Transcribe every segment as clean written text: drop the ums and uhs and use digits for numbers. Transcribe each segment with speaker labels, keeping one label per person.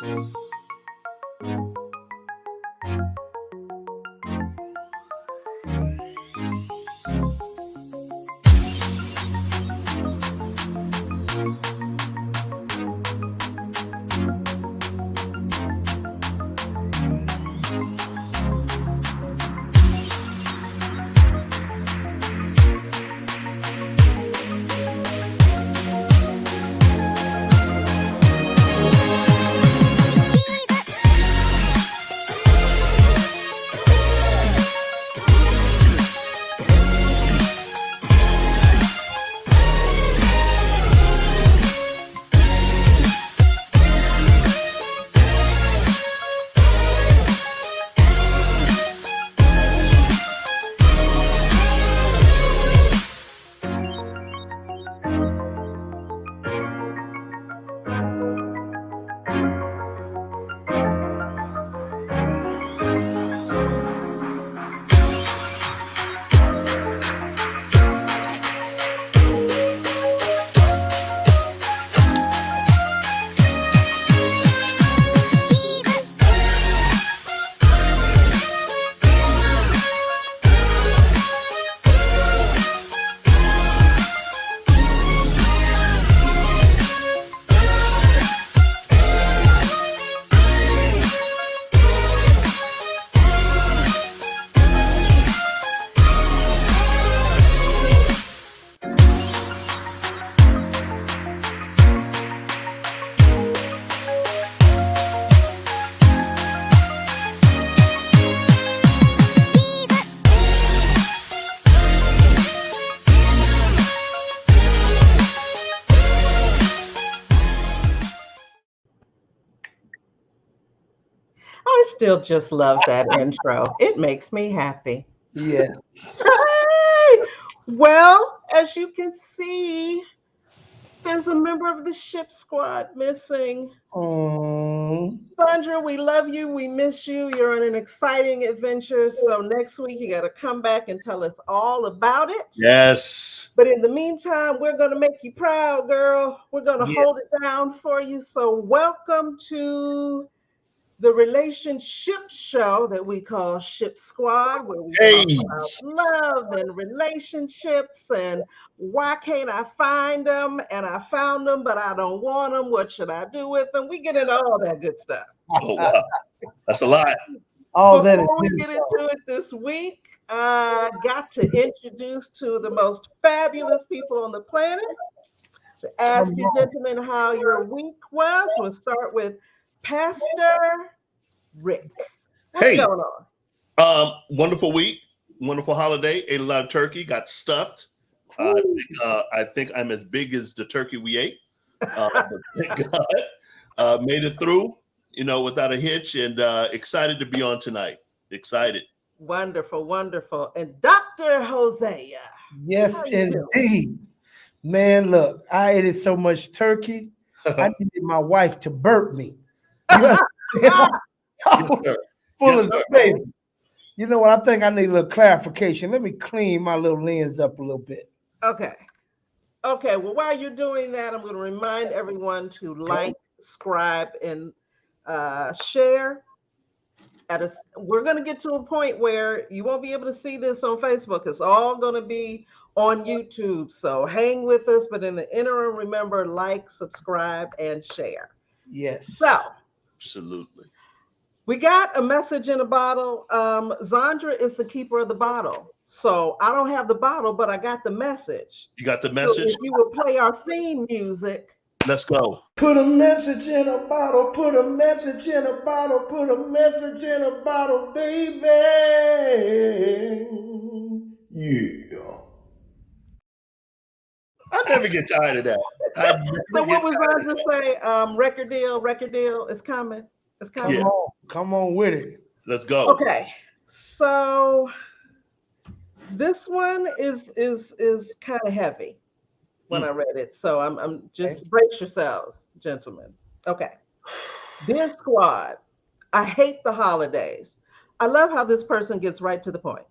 Speaker 1: I still just love that intro. It makes me happy.
Speaker 2: Yeah.
Speaker 1: Hey! Well, as you can see, there's a member of the ship squad missing. Sandra, we love you. We miss you. You're on an exciting adventure. So next week, you got to come back and tell us all about it.
Speaker 3: Yes.
Speaker 1: But in the meantime, we're going to make you proud, girl. We're going to hold it down for you. So welcome to the relationship show that we call Ship Squad, where we talk about love and relationships and why can't I find them? And I found them, but I don't want them. What should I do with them? We get into all that good stuff.
Speaker 3: Oh, wow. That's a lot.
Speaker 1: Before we get into it this week, I got to introduce to the most fabulous people on the planet. To ask you, gentlemen, how your week was. We'll start with Pastor Rick. What's going
Speaker 3: on? Wonderful week, wonderful holiday. Ate a lot of turkey, got stuffed. I think I'm as big as the turkey we ate. But thank God, made it through, without a hitch, and excited to be on tonight. Excited.
Speaker 1: Wonderful, wonderful. And Dr. Hosea.
Speaker 2: Yes, indeed. Man, look, I ate so much turkey, I needed my wife to burp me. Full of baby. You know what? I think I need a little clarification. Let me clean my little lens up a little bit.
Speaker 1: Okay. Well, while you're doing that, I'm going to remind everyone to like, subscribe, and share. We're going to get to a point where you won't be able to see this on Facebook. It's all going to be on YouTube. So hang with us. But in the interim, remember, like, subscribe, and share.
Speaker 2: Yes.
Speaker 1: So.
Speaker 3: Absolutely.
Speaker 1: We got a message in a bottle. Zandra is the keeper of the bottle. So I don't have the bottle, but I got the message.
Speaker 3: You got the message?
Speaker 1: So if you would play our theme music.
Speaker 3: Let's go.
Speaker 2: Put a message in a bottle, put a message in a bottle, put a message in a bottle, baby. Yeah.
Speaker 3: I never get tired of that.
Speaker 1: So what was I just say? Record deal is coming. It's coming.
Speaker 2: Yeah. Come on with it.
Speaker 3: Let's go.
Speaker 1: Okay. So this one is kind of heavy when I read it. So I'm just brace yourselves, gentlemen. Okay. Dear squad, I hate the holidays. I love how this person gets right to the point.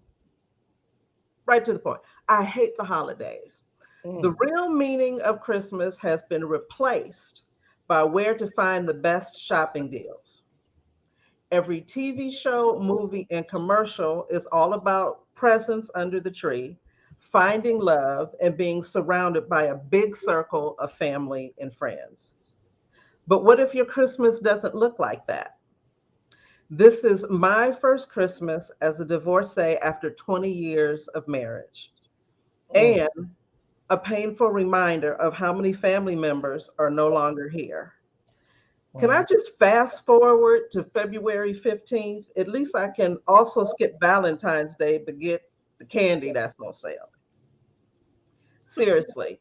Speaker 1: Right to the point. I hate the holidays. The real meaning of Christmas has been replaced by where to find the best shopping deals. Every TV show, movie, and commercial is all about presents under the tree, finding love, and being surrounded by a big circle of family and friends. But what if your Christmas doesn't look like that? This is my first Christmas as a divorcee after 20 years of marriage,
Speaker 2: Mm.
Speaker 1: and a painful reminder of how many family members are no longer here. Can I
Speaker 2: Wow.
Speaker 1: just fast forward to February 15th? At least I can also skip Valentine's Day but get the candy that's on sale. Seriously,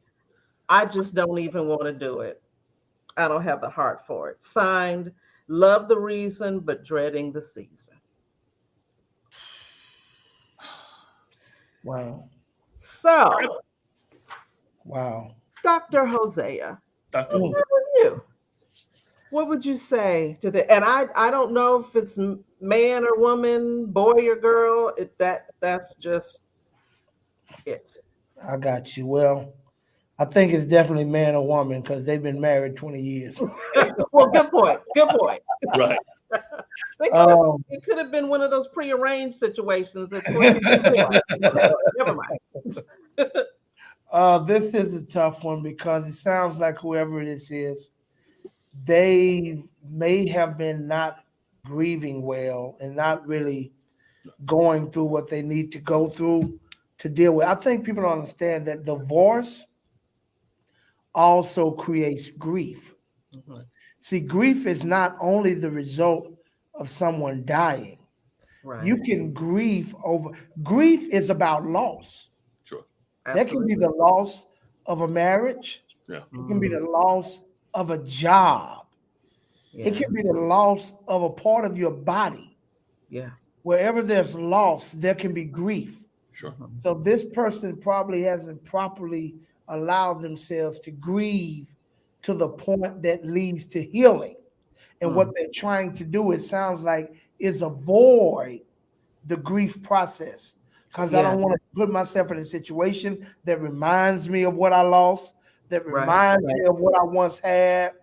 Speaker 1: I just don't even want to do it. I don't have the heart for it. Signed, love the reason, but dreading the season.
Speaker 2: Wow.
Speaker 1: So,
Speaker 2: Wow.
Speaker 1: Dr. Hosea,
Speaker 3: Dr.
Speaker 2: Mm.
Speaker 3: Jose.
Speaker 1: you, what would you say to the? And I don't know if it's man or woman, boy or girl. That's just it.
Speaker 2: I got you. Well, I think it's definitely man or woman because they've been married 20 years.
Speaker 1: Well, good point. Good point.
Speaker 3: Right.
Speaker 1: It could have been one of those prearranged situations. That never mind.
Speaker 2: This is a tough one because it sounds like whoever this is, they may have been not grieving well and not really going through what they need to go through to deal with. I think people don't understand that divorce also creates grief.
Speaker 1: Mhm.
Speaker 2: See, grief is not only the result of someone dying.
Speaker 1: Right.
Speaker 2: You can grief is about loss.
Speaker 3: Sure.
Speaker 2: That can be the loss of a marriage.
Speaker 3: Yeah.
Speaker 2: It can be the loss of a job.
Speaker 1: Yeah.
Speaker 2: It can be the loss of a part of your body.
Speaker 1: Yeah.
Speaker 2: Wherever there's loss, there can be grief.
Speaker 3: Sure.
Speaker 2: So this person probably hasn't properly allowed themselves to grieve to the point that leads to healing. And what they're trying to do, it sounds like, is avoid the grief process. Because I don't want to put myself in a situation that reminds me of what I lost, that reminds me of what I once had,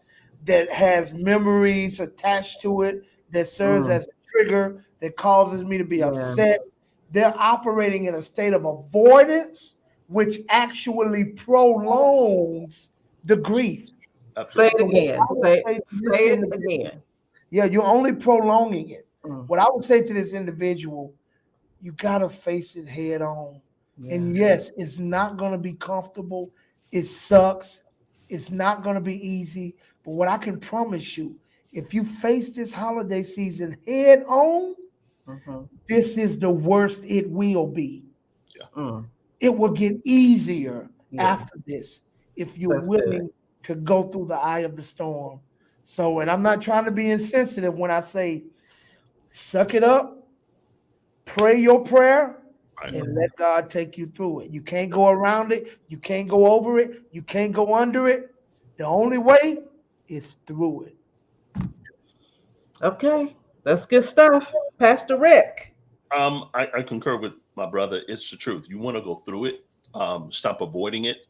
Speaker 2: that has memories attached to it, that serves as a trigger, that causes me to be upset. They're operating in a state of avoidance, which actually prolongs the grief.
Speaker 1: Say it again. Say it again.
Speaker 2: Yeah, you're only prolonging it.
Speaker 1: Mm.
Speaker 2: What I would say to this individual, you got to face it head on.
Speaker 1: Yeah.
Speaker 2: And yes, it's not going to be comfortable. It sucks. It's not going to be easy. But what I can promise you, if you face this holiday season head on, this is the worst it will be.
Speaker 3: Yeah.
Speaker 2: It will get easier after this if you're willing to go through the eye of the storm. So, and I'm not trying to be insensitive when I say, suck it up, pray your prayer, and let God take you through it. You can't go around it. You can't go over it. You can't go under it. The only way is through it.
Speaker 1: Okay, that's good stuff. Pastor Rick.
Speaker 3: I concur with my brother. It's the truth. You want to go through it. Stop avoiding it.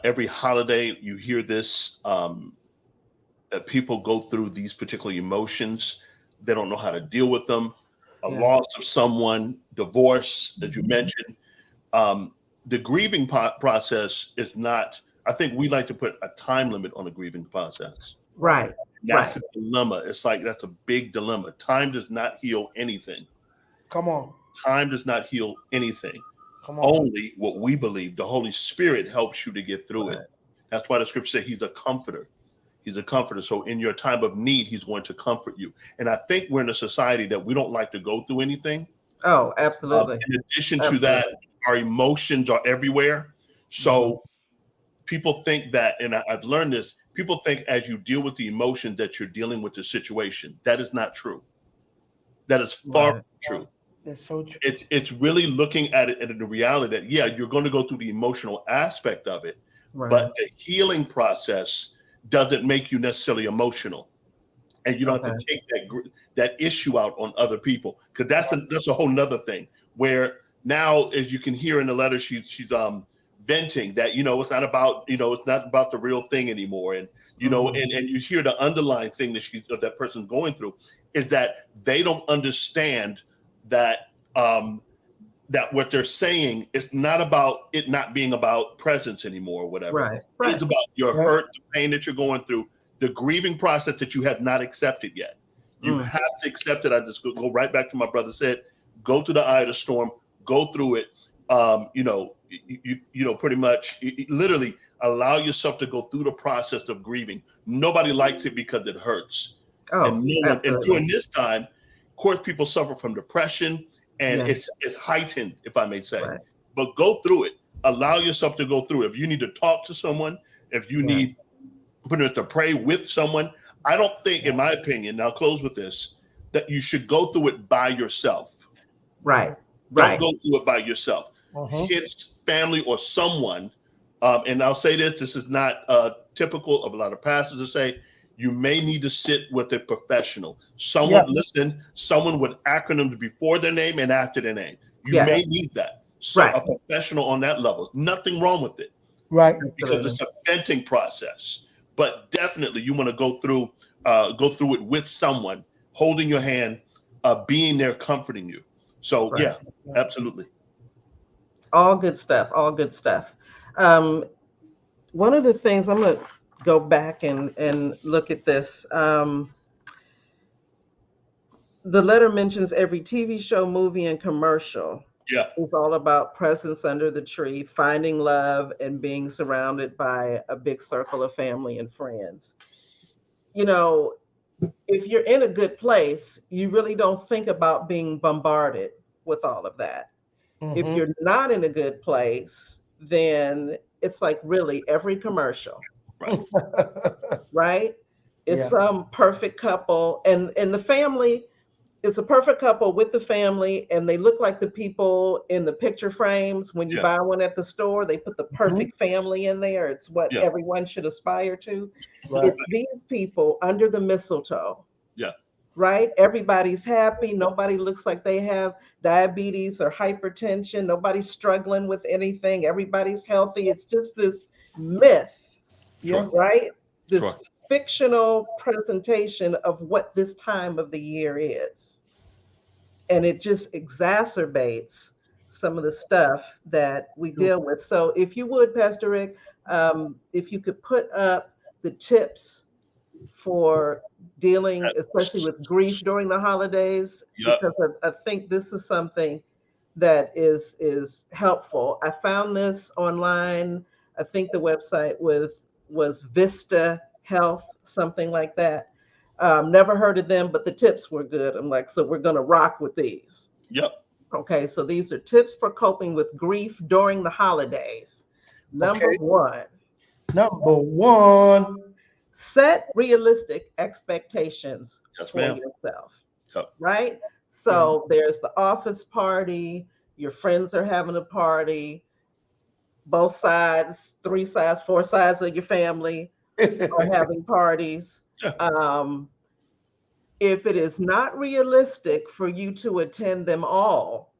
Speaker 3: Every holiday, you hear this. That people go through these particular emotions. They don't know how to deal with them. A loss of someone, divorce, as you mentioned. The grieving process is not, I think we like to put a time limit on the grieving process.
Speaker 1: Right.
Speaker 3: That's a dilemma. It's like, that's a big dilemma. Time does not heal anything.
Speaker 2: Come on.
Speaker 3: Time does not heal anything.
Speaker 2: Come on.
Speaker 3: Only what we believe. The Holy Spirit helps you to get through it. That's why the scripture says he's a comforter. He's a comforter. So in your time of need, he's going to comfort you. And I think we're in a society that we don't like to go through anything.
Speaker 1: Oh, absolutely.
Speaker 3: In addition to that, our emotions are everywhere. So people think that, and I've learned this, people think as you deal with the emotion that you're dealing with the situation. That is not true. That is far from true.
Speaker 2: That's so true.
Speaker 3: It's really looking at it in the reality that, you're going to go through the emotional aspect of it, but the healing process doesn't make you necessarily emotional, and you don't have to take that issue out on other people, because that's a whole nother thing. Where now, as you can hear in the letter, she's venting, that, it's not about, it's not about the real thing anymore. And, and you hear the underlying thing that person's going through is that they don't understand that, that what they're saying is not about it not being about presence anymore or whatever.
Speaker 1: Right.
Speaker 3: It's about your hurt, the pain that you're going through, the grieving process that you have not accepted yet. You have to accept it. I just go right back to my brother said, go to the eye of the storm, go through it. Pretty much literally allow yourself to go through the process of grieving. Nobody likes it because it hurts. And during this time, of course, people suffer from depression, and it's heightened, if I may say. Right. But go through it. Allow yourself to go through it. If you need to talk to someone, if you need to pray with someone, I don't think, in my opinion, and I'll close with this, that you should go through it by yourself.
Speaker 1: Right.
Speaker 3: Don't go through it by yourself. Kids, family, or someone. And I'll say this is not typical of a lot of pastors to say, you may need to sit with a professional. Someone with acronyms before their name and after their name. You may need that. So a professional on that level. Nothing wrong with it.
Speaker 2: Right.
Speaker 3: Because it's a venting process. But definitely you want to go through it with someone, holding your hand, being there, comforting you. So absolutely.
Speaker 1: All good stuff. All good stuff. One of the things, I'm going to go back and look at this. The letter mentions every TV show, movie, and commercial.
Speaker 3: Yeah.
Speaker 1: It's all about presence under the tree, finding love, and being surrounded by a big circle of family and friends. If you're in a good place, you really don't think about being bombarded with all of that. If you're not in a good place, then it's like really every commercial.
Speaker 3: Right.
Speaker 1: Right? It's some perfect couple, and the family, it's a perfect couple with the family, and they look like the people in the picture frames. When you buy one at the store, they put the perfect family in there. It's what everyone should aspire to. Right. It's these people under the mistletoe.
Speaker 3: Yeah.
Speaker 1: Right? Everybody's happy. Nobody looks like they have diabetes or hypertension. Nobody's struggling with anything. Everybody's healthy. It's just this myth.
Speaker 2: Yeah.
Speaker 1: Right? This fictional presentation of what this time of the year is. And it just exacerbates some of the stuff that we deal with. So if you would, Pastor Rick, if you could put up the tips for dealing, especially with grief during the holidays, because I think this is something that is helpful. I found this online. I think the website was Vista Health, something like that. Never heard of them, but the tips were good. I'm like, so we're going to rock with these.
Speaker 3: Yep.
Speaker 1: Okay, so these are tips for coping with grief during the holidays. Number one, set realistic expectations for yourself.
Speaker 3: Yep.
Speaker 1: Right? So there's the office party, your friends are having a party, both sides, 3 sides, 4 sides of your family are having parties. If it is not realistic for you to attend them all,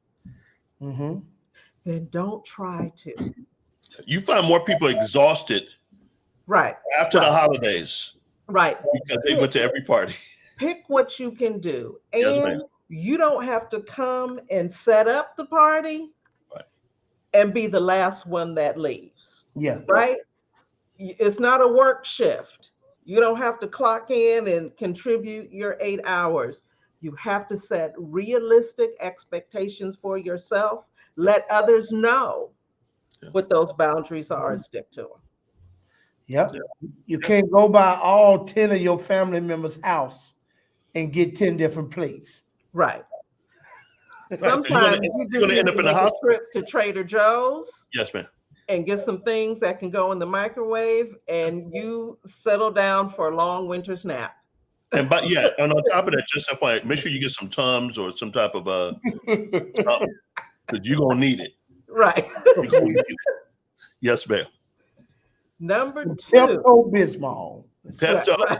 Speaker 1: then don't try to.
Speaker 3: You find more people exhausted after the holidays.
Speaker 1: Right.
Speaker 3: Because they went to every party.
Speaker 1: Pick what you can do. And you don't have to come and set up the party and be the last one that leaves.
Speaker 2: Yeah.
Speaker 1: Right? It's not a work shift. You don't have to clock in and contribute your 8 hours. You have to set realistic expectations for yourself. Let others know what those boundaries are and stick to them.
Speaker 2: Yep. You can't go by all 10 of your family members' house and get 10 different plates.
Speaker 1: Right. Sometimes you just need to make a trip to Trader Joe's.
Speaker 3: Yes, ma'am.
Speaker 1: And get some things that can go in the microwave, and you settle down for a long winter's nap.
Speaker 3: And and on top of that, just make sure you get some Tums or some type of because you're gonna need it.
Speaker 1: Right.
Speaker 3: Need it. Yes, ma'am.
Speaker 1: Number 2.
Speaker 2: Pepto-Bismol.
Speaker 3: Pepto.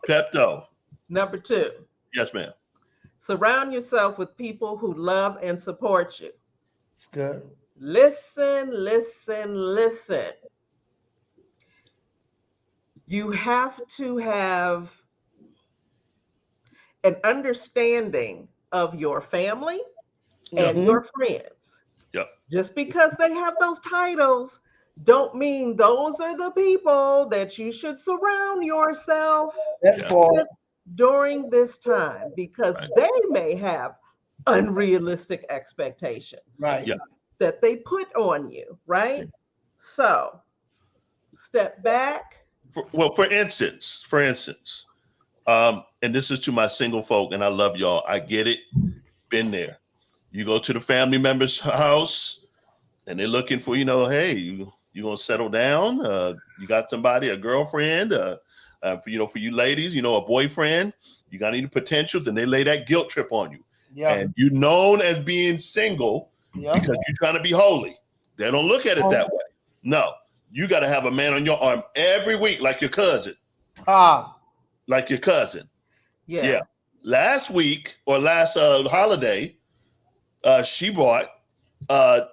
Speaker 3: Pepto.
Speaker 1: Number 2.
Speaker 3: Yes, ma'am.
Speaker 1: Surround yourself with people who love and support you.
Speaker 2: It's good.
Speaker 1: Listen, listen, listen. You have to have an understanding of your family
Speaker 3: Yep.
Speaker 1: and your friends.
Speaker 3: Yep.
Speaker 1: Just because they have those titles don't mean those are the people that you should surround yourself
Speaker 2: That
Speaker 3: Yeah.
Speaker 2: part.
Speaker 1: with during this time, because
Speaker 3: Right.
Speaker 1: they may have unrealistic expectations
Speaker 2: Right.
Speaker 3: Yeah.
Speaker 1: that they put on you, right? So step back.
Speaker 3: For instance, and this is to my single folk, and I love y'all. I get it. Been there. You go to the family member's house, and they're looking for, hey, you gonna settle down? You got somebody, a girlfriend, for you ladies, a boyfriend. You got any potentials, and they lay that guilt trip on you.
Speaker 2: Yeah.
Speaker 3: And you're known as being single
Speaker 2: Yeah.
Speaker 3: because you're trying to be holy. They don't look at it that way. No, you got to have a man on your arm every week, like your cousin. Like your cousin.
Speaker 1: Yeah.
Speaker 3: Last week or last holiday, she brought nut.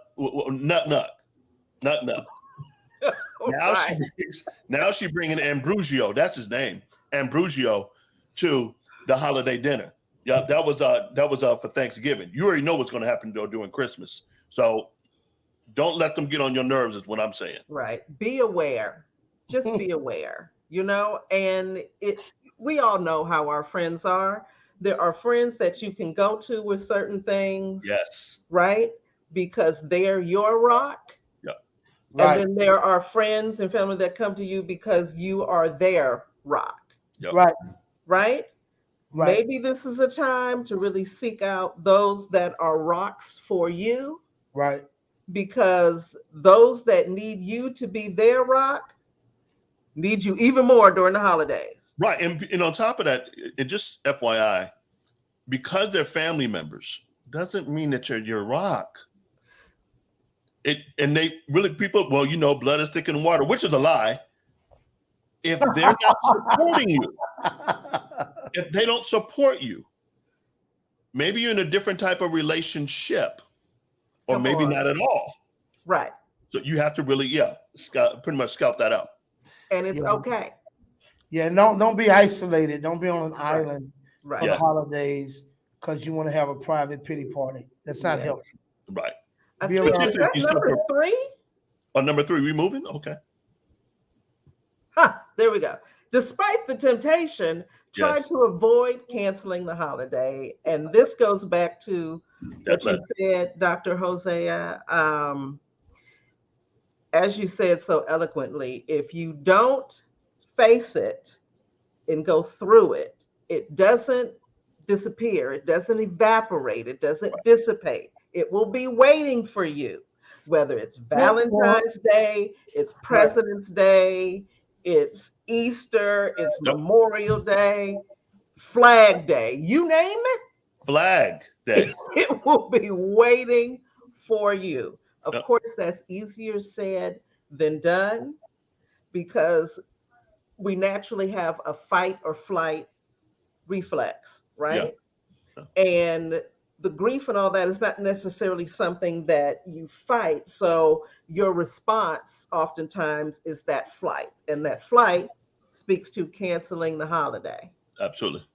Speaker 3: Now she bringing Ambrosio. That's his name, Ambrosio, to the holiday dinner. Yeah, that was for Thanksgiving. You already know what's going to happen during Christmas. So don't let them get on your nerves, is what I'm saying.
Speaker 1: Right. Be aware. Just be aware. And we all know how our friends are. There are friends that you can go to with certain things.
Speaker 3: Yes.
Speaker 1: Right? Because they're your rock.
Speaker 3: Yeah.
Speaker 1: And then there are friends and family that come to you because you are their rock.
Speaker 3: Yep.
Speaker 1: Right? Maybe this is a time to really seek out those that are rocks for you.
Speaker 2: Right.
Speaker 1: Because those that need you to be their rock need you even more during the holidays.
Speaker 3: Right. And on top of that, it just FYI, because they're family members doesn't mean that you're your rock. And they really, people, blood is thicker than water, which is a lie. If they're not supporting you, if they don't support you, maybe you're in a different type of relationship, or maybe not at all.
Speaker 1: Right.
Speaker 3: So you have to really, pretty much scout that out.
Speaker 1: And it's okay.
Speaker 2: Yeah, don't be isolated. Don't be on an island for the
Speaker 3: Yeah.
Speaker 2: holidays because you want to have a private pity party. That's not healthy.
Speaker 3: Right.
Speaker 1: I think that's number 3.
Speaker 3: Oh, number 3, we moving? Okay.
Speaker 1: There we go. Despite the temptation, try to avoid canceling the holiday. And this goes back to what you said, Dr. Hosea. As you said so eloquently, if you don't face it and go through it, it doesn't disappear. It doesn't evaporate. It doesn't dissipate. It will be waiting for you, whether it's Valentine's Day, it's President's Day, it's Easter, it's Memorial Day, Flag Day, you name it.
Speaker 3: Flag Day.
Speaker 1: It will be waiting for you. Of course, that's easier said than done because we naturally have a fight or flight reflex, right? Yeah. And the grief and all that is not necessarily something that you fight. So your response oftentimes is that flight, and that flight speaks to canceling the holiday.
Speaker 3: Absolutely.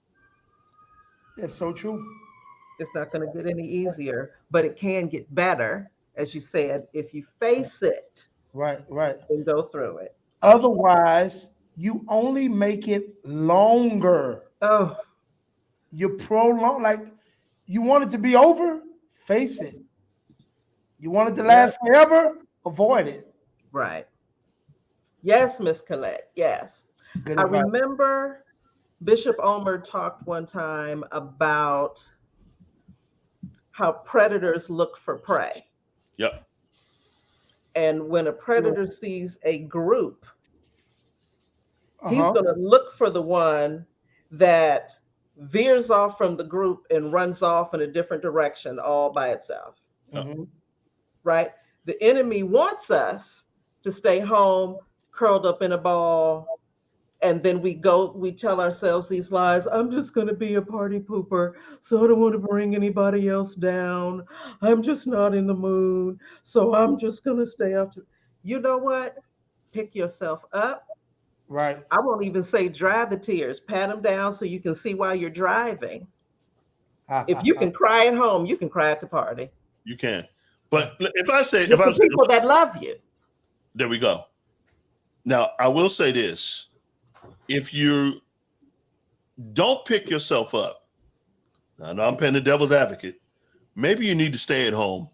Speaker 2: That's so true.
Speaker 1: It's not going to get any easier, but it can get better, as you said, if you face it.
Speaker 2: Right.
Speaker 1: And go through it.
Speaker 2: Otherwise, you only make it longer.
Speaker 1: Oh.
Speaker 2: You prolong, like you want it to be over, face it. You want it to last forever, avoid it.
Speaker 1: Right. Yes, Miss Colette. Yes. I remember Bishop Omer talked one time about how predators look for prey.
Speaker 3: Yep.
Speaker 1: And when a predator sees a group, he's going to look for the one that veers off from the group and runs off in a different direction all by itself. Right? The enemy wants us to stay home, curled up in a ball, And then we tell ourselves these lies. I'm just going to be a party pooper, so I don't want to bring anybody else down. I'm just not in the mood, so I'm just going to stay up to. You know what? Pick yourself up.
Speaker 2: Right.
Speaker 1: I won't even say dry the tears. Pat them down so you can see while you're driving. If you can cry at home, you can cry at the party.
Speaker 3: You can. But if I say,
Speaker 1: With the people that love you.
Speaker 3: There we go. Now, I will say this. If you don't pick yourself up, I know I'm playing the devil's advocate, maybe you need to stay at home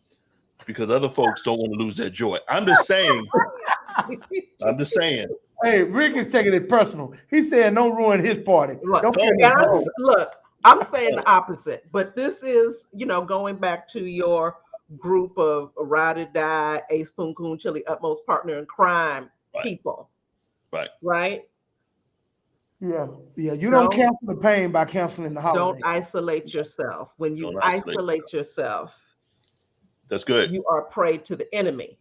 Speaker 3: because other folks don't want to lose their joy. I'm just saying.
Speaker 2: Hey, Rick is taking it personal. He's saying don't ruin his party.
Speaker 1: Look, I'm saying the opposite, but this is, going back to your group of ride or die, ace, poon, coon, chili, utmost partner in crime people. Right?
Speaker 2: Yeah. You don't cancel the pain by canceling the holiday.
Speaker 1: Don't isolate yourself. When you isolate yourself,
Speaker 3: that's good.
Speaker 1: You are prey to the enemy,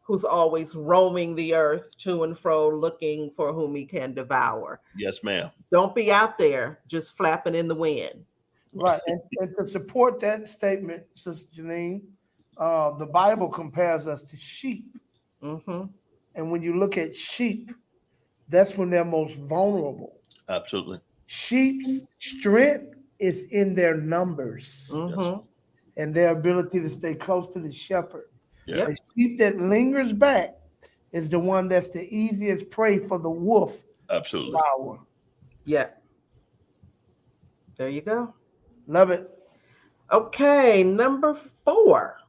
Speaker 1: who's always roaming the earth to and fro, looking for whom he can devour.
Speaker 3: Yes, ma'am.
Speaker 1: Don't be out there just flapping in the wind.
Speaker 2: Right. And to support that statement, Sister Janine, the Bible compares us to sheep.
Speaker 1: Mm-hmm.
Speaker 2: And when you look at sheep, that's when they're most vulnerable.
Speaker 3: Absolutely.
Speaker 2: Sheep's strength is in their numbers and their ability to stay close to the shepherd.
Speaker 3: Yeah.
Speaker 2: A sheep that lingers back is the one that's the easiest prey for the wolf.
Speaker 3: Absolutely.
Speaker 1: Yeah. There you go.
Speaker 2: Love it.
Speaker 1: Okay, number 4.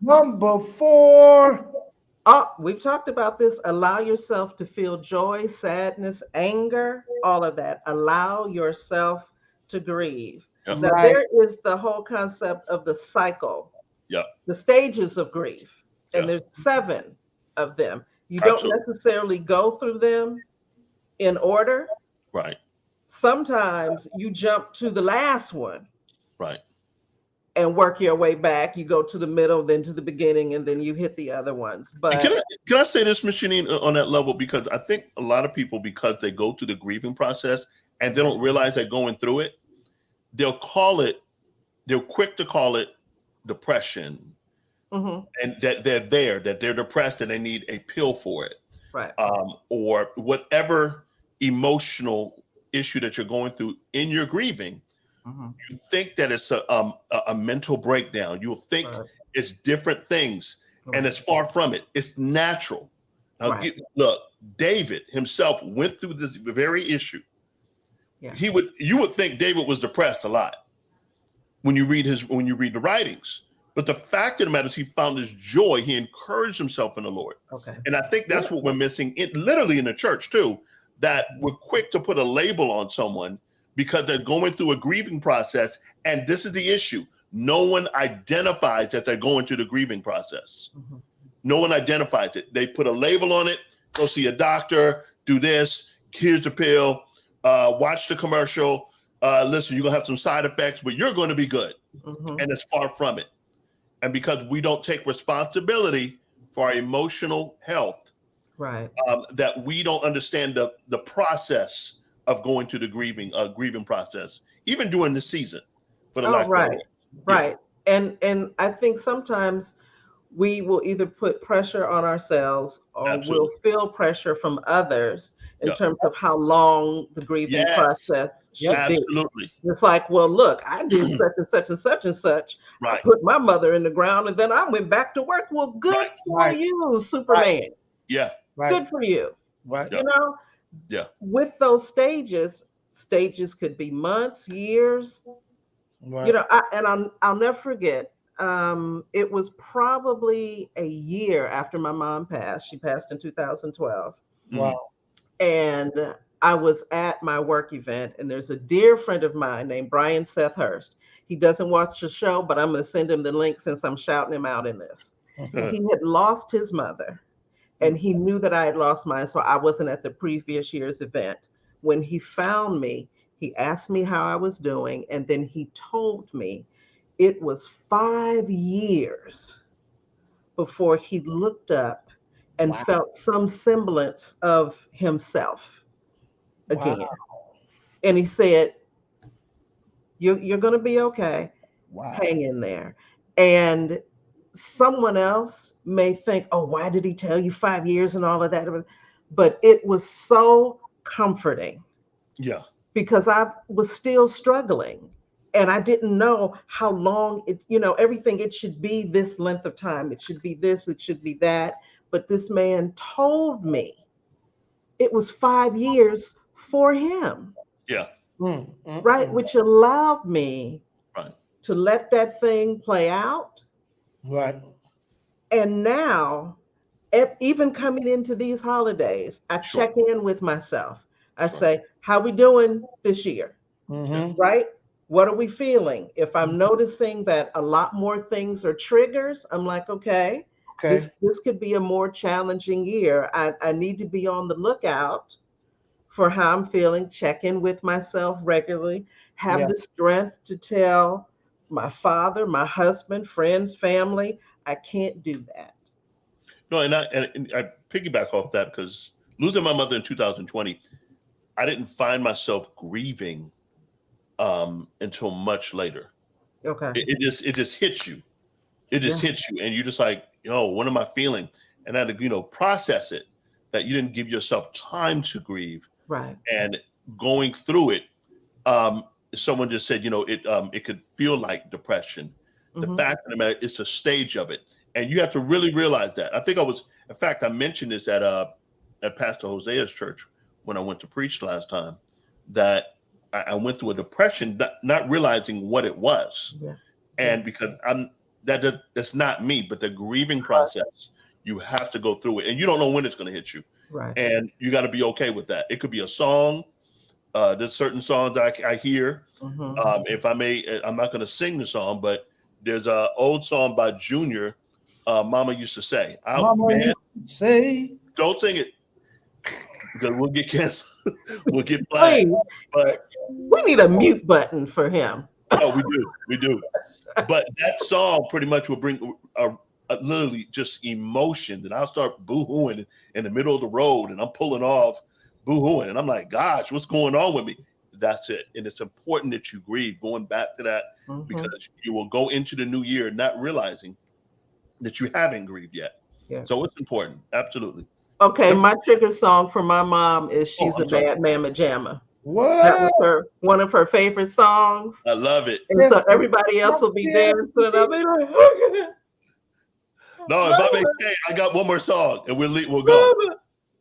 Speaker 1: Oh, we've talked about this. Allow yourself to feel joy, sadness, anger, all of that. Allow yourself to grieve.
Speaker 3: Yep.
Speaker 1: Now, there is the whole concept of the cycle, the stages of grief. And there's 7 of them. You don't necessarily go through them in order.
Speaker 3: Right.
Speaker 1: Sometimes you jump to the last one.
Speaker 3: Right.
Speaker 1: And work your way back. You go to the middle, then to the beginning, and then you hit the other ones. But
Speaker 3: can I say this, Ms. Janine, on that level? Because I think a lot of people, because they go through the grieving process and they don't realize they're going through it, they're quick to call it depression. Mm-hmm. And that they're depressed and they need a pill for it.
Speaker 1: Right.
Speaker 3: Or whatever emotional issue that you're going through in your grieving. Mm-hmm. You think that it's a mental breakdown. You'll think it's different things, and it's far from it. It's natural. Now, look, David himself went through this very issue. Yeah. You would think David was depressed a lot when you read the writings. But the fact of the matter is, he found his joy. He encouraged himself in the Lord.
Speaker 1: Okay.
Speaker 3: And I think that's what we're missing, literally in the church too. That we're quick to put a label on someone because they're going through a grieving process. And this is the issue. No one identifies that they're going through the grieving process. Mm-hmm. No one identifies it. They put a label on it. Go see a doctor, do this. Here's the pill. Watch the commercial. Listen, you're going to have some side effects, but you're going to be good. Mm-hmm. And it's far from it. And because we don't take responsibility for our emotional health, that we don't understand the process of going through the grieving process, even during the season.
Speaker 1: Right. And I think sometimes we will either put pressure on ourselves or we'll feel pressure from others in terms of how long the grieving process should be. It's like, well, look, I did such and such and such and such. I put my mother in the ground and then I went back to work. Well, good for you, Superman.
Speaker 3: Yeah.
Speaker 1: Good for you.
Speaker 2: Right.
Speaker 1: You know?
Speaker 3: Yeah.
Speaker 1: With those stages could be months, years. Right. You know, I'll never forget. It was probably a year after my mom passed. She passed in 2012.
Speaker 2: Wow.
Speaker 1: And I was at my work event, and there's a dear friend of mine named Brian Seth Hurst. He doesn't watch the show, but I'm going to send him the link since I'm shouting him out in this. He had lost his mother, and he knew that I had lost mine, so I wasn't at the previous year's event. When he found me, he asked me how I was doing, and then he told me it was 5 years before he looked up and felt some semblance of himself. again.
Speaker 2: Wow.
Speaker 1: And he said, you're going to be okay.
Speaker 2: Wow.
Speaker 1: Hang in there. And someone else may think, oh, why did he tell you 5 years and all of that? But it was so comforting.
Speaker 3: Yeah.
Speaker 1: Because I was still struggling and I didn't know how long it, everything, it should be this length of time. It should be this, it should be that. But this man told me it was 5 years for him.
Speaker 3: Yeah.
Speaker 1: Right. Which allowed me
Speaker 3: Right.
Speaker 1: to let that thing play out.
Speaker 2: Right.
Speaker 1: And now, even coming into these holidays, I check in with myself. I say, how we doing this year? Right? What are we feeling? If I'm noticing that a lot more things are triggers, I'm like, okay. This could be a more challenging year. I need to be on the lookout for how I'm feeling, check in with myself regularly, have the strength to tell my father, my husband, friends, family, I can't do that.
Speaker 3: No, and I piggyback off that because losing my mother in 2020, I didn't find myself grieving until much later.
Speaker 1: Okay.
Speaker 3: It just hits you. It just hits you, and you're just like, what am I feeling? And I had to, process it, that you didn't give yourself time to grieve.
Speaker 1: Right.
Speaker 3: And going through it, someone just said, it could feel like depression. The fact of the matter, it's a stage of it. And you have to really realize that. I mentioned this at Pastor Hosea's church when I went to preach last time, that I went through a depression, not realizing what it was. Yeah. And because that's not me, but the grieving process, you have to go through it, and you don't know when it's going to hit you.
Speaker 1: Right.
Speaker 3: And you got to be okay with that. It could be a song. There's certain songs that I hear. If I may, I'm not going to sing the song, but there's an old song by Junior. Mama used to say, don't sing it because we'll get canceled. We'll get flagged. But
Speaker 1: we need a mute button for him.
Speaker 3: Oh, we do. But that song pretty much will bring literally just emotion. And I'll start boo-hooing in the middle of the road, and I'm pulling off boo-hooing. And I'm like, gosh, what's going on with me? That's it. And it's important that you grieve, going back to that, because you will go into the new year not realizing that you haven't grieved yet. Yeah. So it's important. Absolutely.
Speaker 1: Okay, my trigger song for my mom is She's a Bad Mama Jamma. What? That was one of her favorite songs.
Speaker 3: I love it.
Speaker 1: And so everybody else will be dancing. I'll be like, okay.
Speaker 3: No, if I may say, I got one more song and we'll go.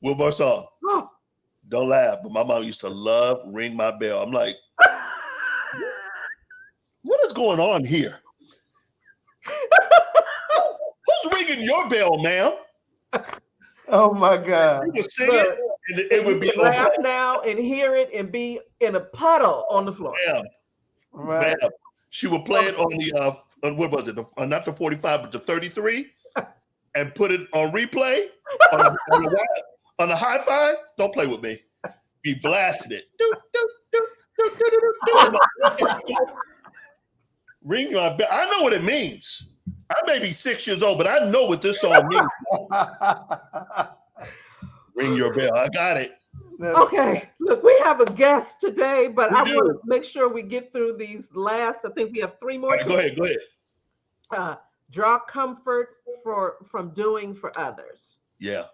Speaker 3: One more song. Oh. Don't laugh, but my mom used to love Ring My Bell. I'm like, what is going on here? Who's ringing your bell, ma'am?
Speaker 2: Oh my God.
Speaker 3: You would sing it, and it would be
Speaker 1: laugh now and hear it and be in a puddle on the floor.
Speaker 3: Bam. Right. Bam. She would play it on the what was it? Not the 45, but the 33, and put it on replay on the hi-fi. Don't play with me. Be blasted it. Ring my bell. I know what it means. I may be 6 years old, but I know what this song means. Ring your bell. I got it.
Speaker 1: Okay. Look, we have a guest today, but I want to make sure we get through these last. I think we have 3 more.
Speaker 3: Right, go ahead.
Speaker 1: Draw comfort from doing for others.
Speaker 3: Yeah.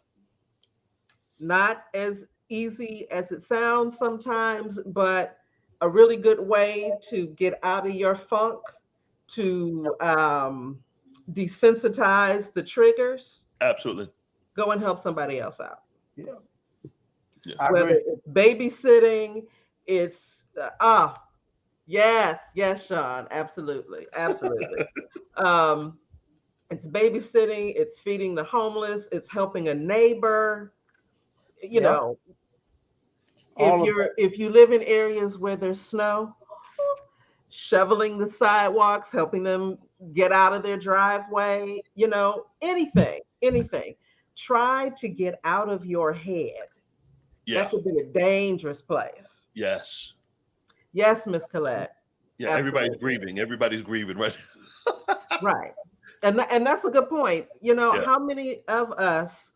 Speaker 1: Not as easy as it sounds sometimes, but a really good way to get out of your funk, to desensitize the triggers.
Speaker 3: Absolutely.
Speaker 1: Go and help somebody else out.
Speaker 2: Yeah.
Speaker 1: Whether it's babysitting, it's yes, Sean, absolutely. It's babysitting, it's feeding the homeless, it's helping a neighbor. You know, if you live in areas where there's snow, shoveling the sidewalks, helping them get out of their driveway, anything. Try to get out of your head.
Speaker 3: Yeah.
Speaker 1: That could be a dangerous place.
Speaker 3: Yes.
Speaker 1: Yes, Miss Colette.
Speaker 3: Yeah, absolutely. Everybody's grieving, right?
Speaker 1: Right. And that's a good point. How many of us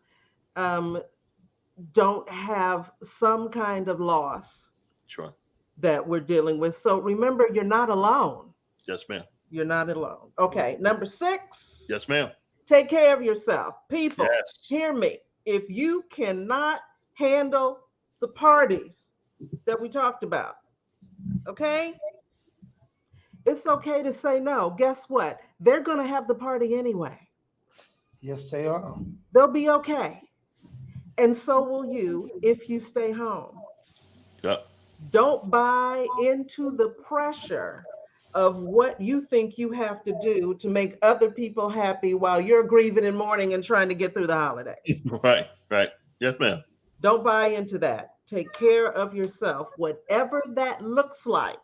Speaker 1: don't have some kind of loss
Speaker 3: Sure.
Speaker 1: that we're dealing with. So remember, you're not alone.
Speaker 3: Yes, ma'am.
Speaker 1: You're not alone. Okay, number 6,
Speaker 3: Yes, ma'am.
Speaker 1: take care of yourself. People,
Speaker 3: Yes.
Speaker 1: hear me. If you cannot handle the parties that we talked about, okay, it's okay to say no. Guess what? They're going to have the party anyway.
Speaker 2: Yes, they are.
Speaker 1: They'll be okay. And so will you if you stay home.
Speaker 3: Yep.
Speaker 1: Don't buy into the pressure of what you think you have to do to make other people happy while you're grieving and mourning and trying to get through the holidays.
Speaker 3: Right. Right. Yes, ma'am.
Speaker 1: Don't buy into that. Take care of yourself, whatever that looks like.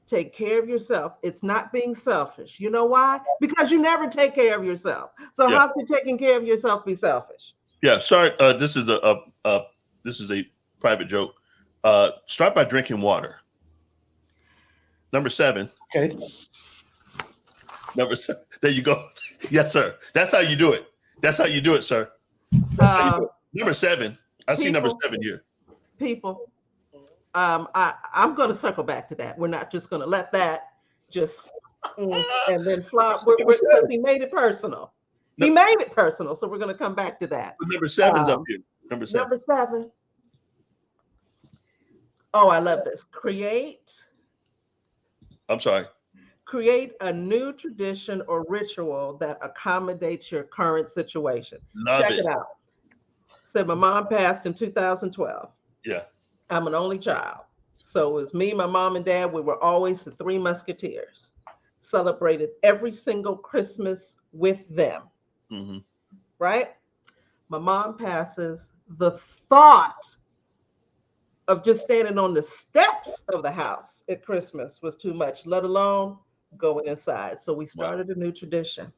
Speaker 1: Take care of yourself. It's not being selfish. You know why? Because you never take care of yourself. So
Speaker 3: Yeah.
Speaker 1: how can taking care of yourself be selfish?
Speaker 3: Yeah. Sorry. This is a private joke. Start by drinking water. Number 7.
Speaker 2: Okay.
Speaker 3: Number 7. There you go. Yes, sir. That's how you do it. That's how you do it, sir. Number 7. I see number 7 here.
Speaker 1: People, I'm going to circle back to that. We're not just going to let that just and then flop. Because he made it personal. He made it personal, so we're going to come back to that.
Speaker 3: But number 7's up here. Number 7.
Speaker 1: Number 7. Oh, I love this.
Speaker 3: I'm sorry.
Speaker 1: Create a new tradition or ritual that accommodates your current situation.
Speaker 3: Love
Speaker 1: Check it out. Said my mom passed in 2012.
Speaker 3: Yeah.
Speaker 1: I'm an only child. So it was me, my mom, and dad. We were always the 3 Musketeers. Celebrated every single Christmas with them.
Speaker 3: Mm-hmm.
Speaker 1: Right? My mom passes. The thought of just standing on the steps of the house at Christmas was too much, let alone going inside. So we started a new tradition.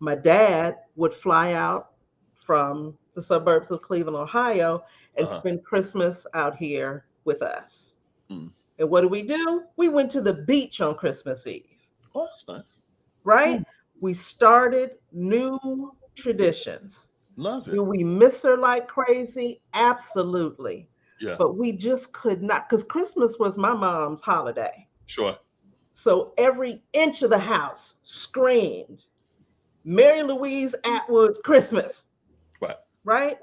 Speaker 1: My dad would fly out from the suburbs of Cleveland, Ohio, and spend Christmas out here with us. And what do? We went to the beach on Christmas Eve.
Speaker 3: Oh, that's nice.
Speaker 1: Right? We started new traditions.
Speaker 3: Love it.
Speaker 1: Do we miss her like crazy? Absolutely.
Speaker 3: Yeah.
Speaker 1: But we just could not, because Christmas was my mom's holiday.
Speaker 3: Sure.
Speaker 1: So every inch of the house screamed, Mary Louise Atwood's Christmas.
Speaker 3: Right.
Speaker 1: Right?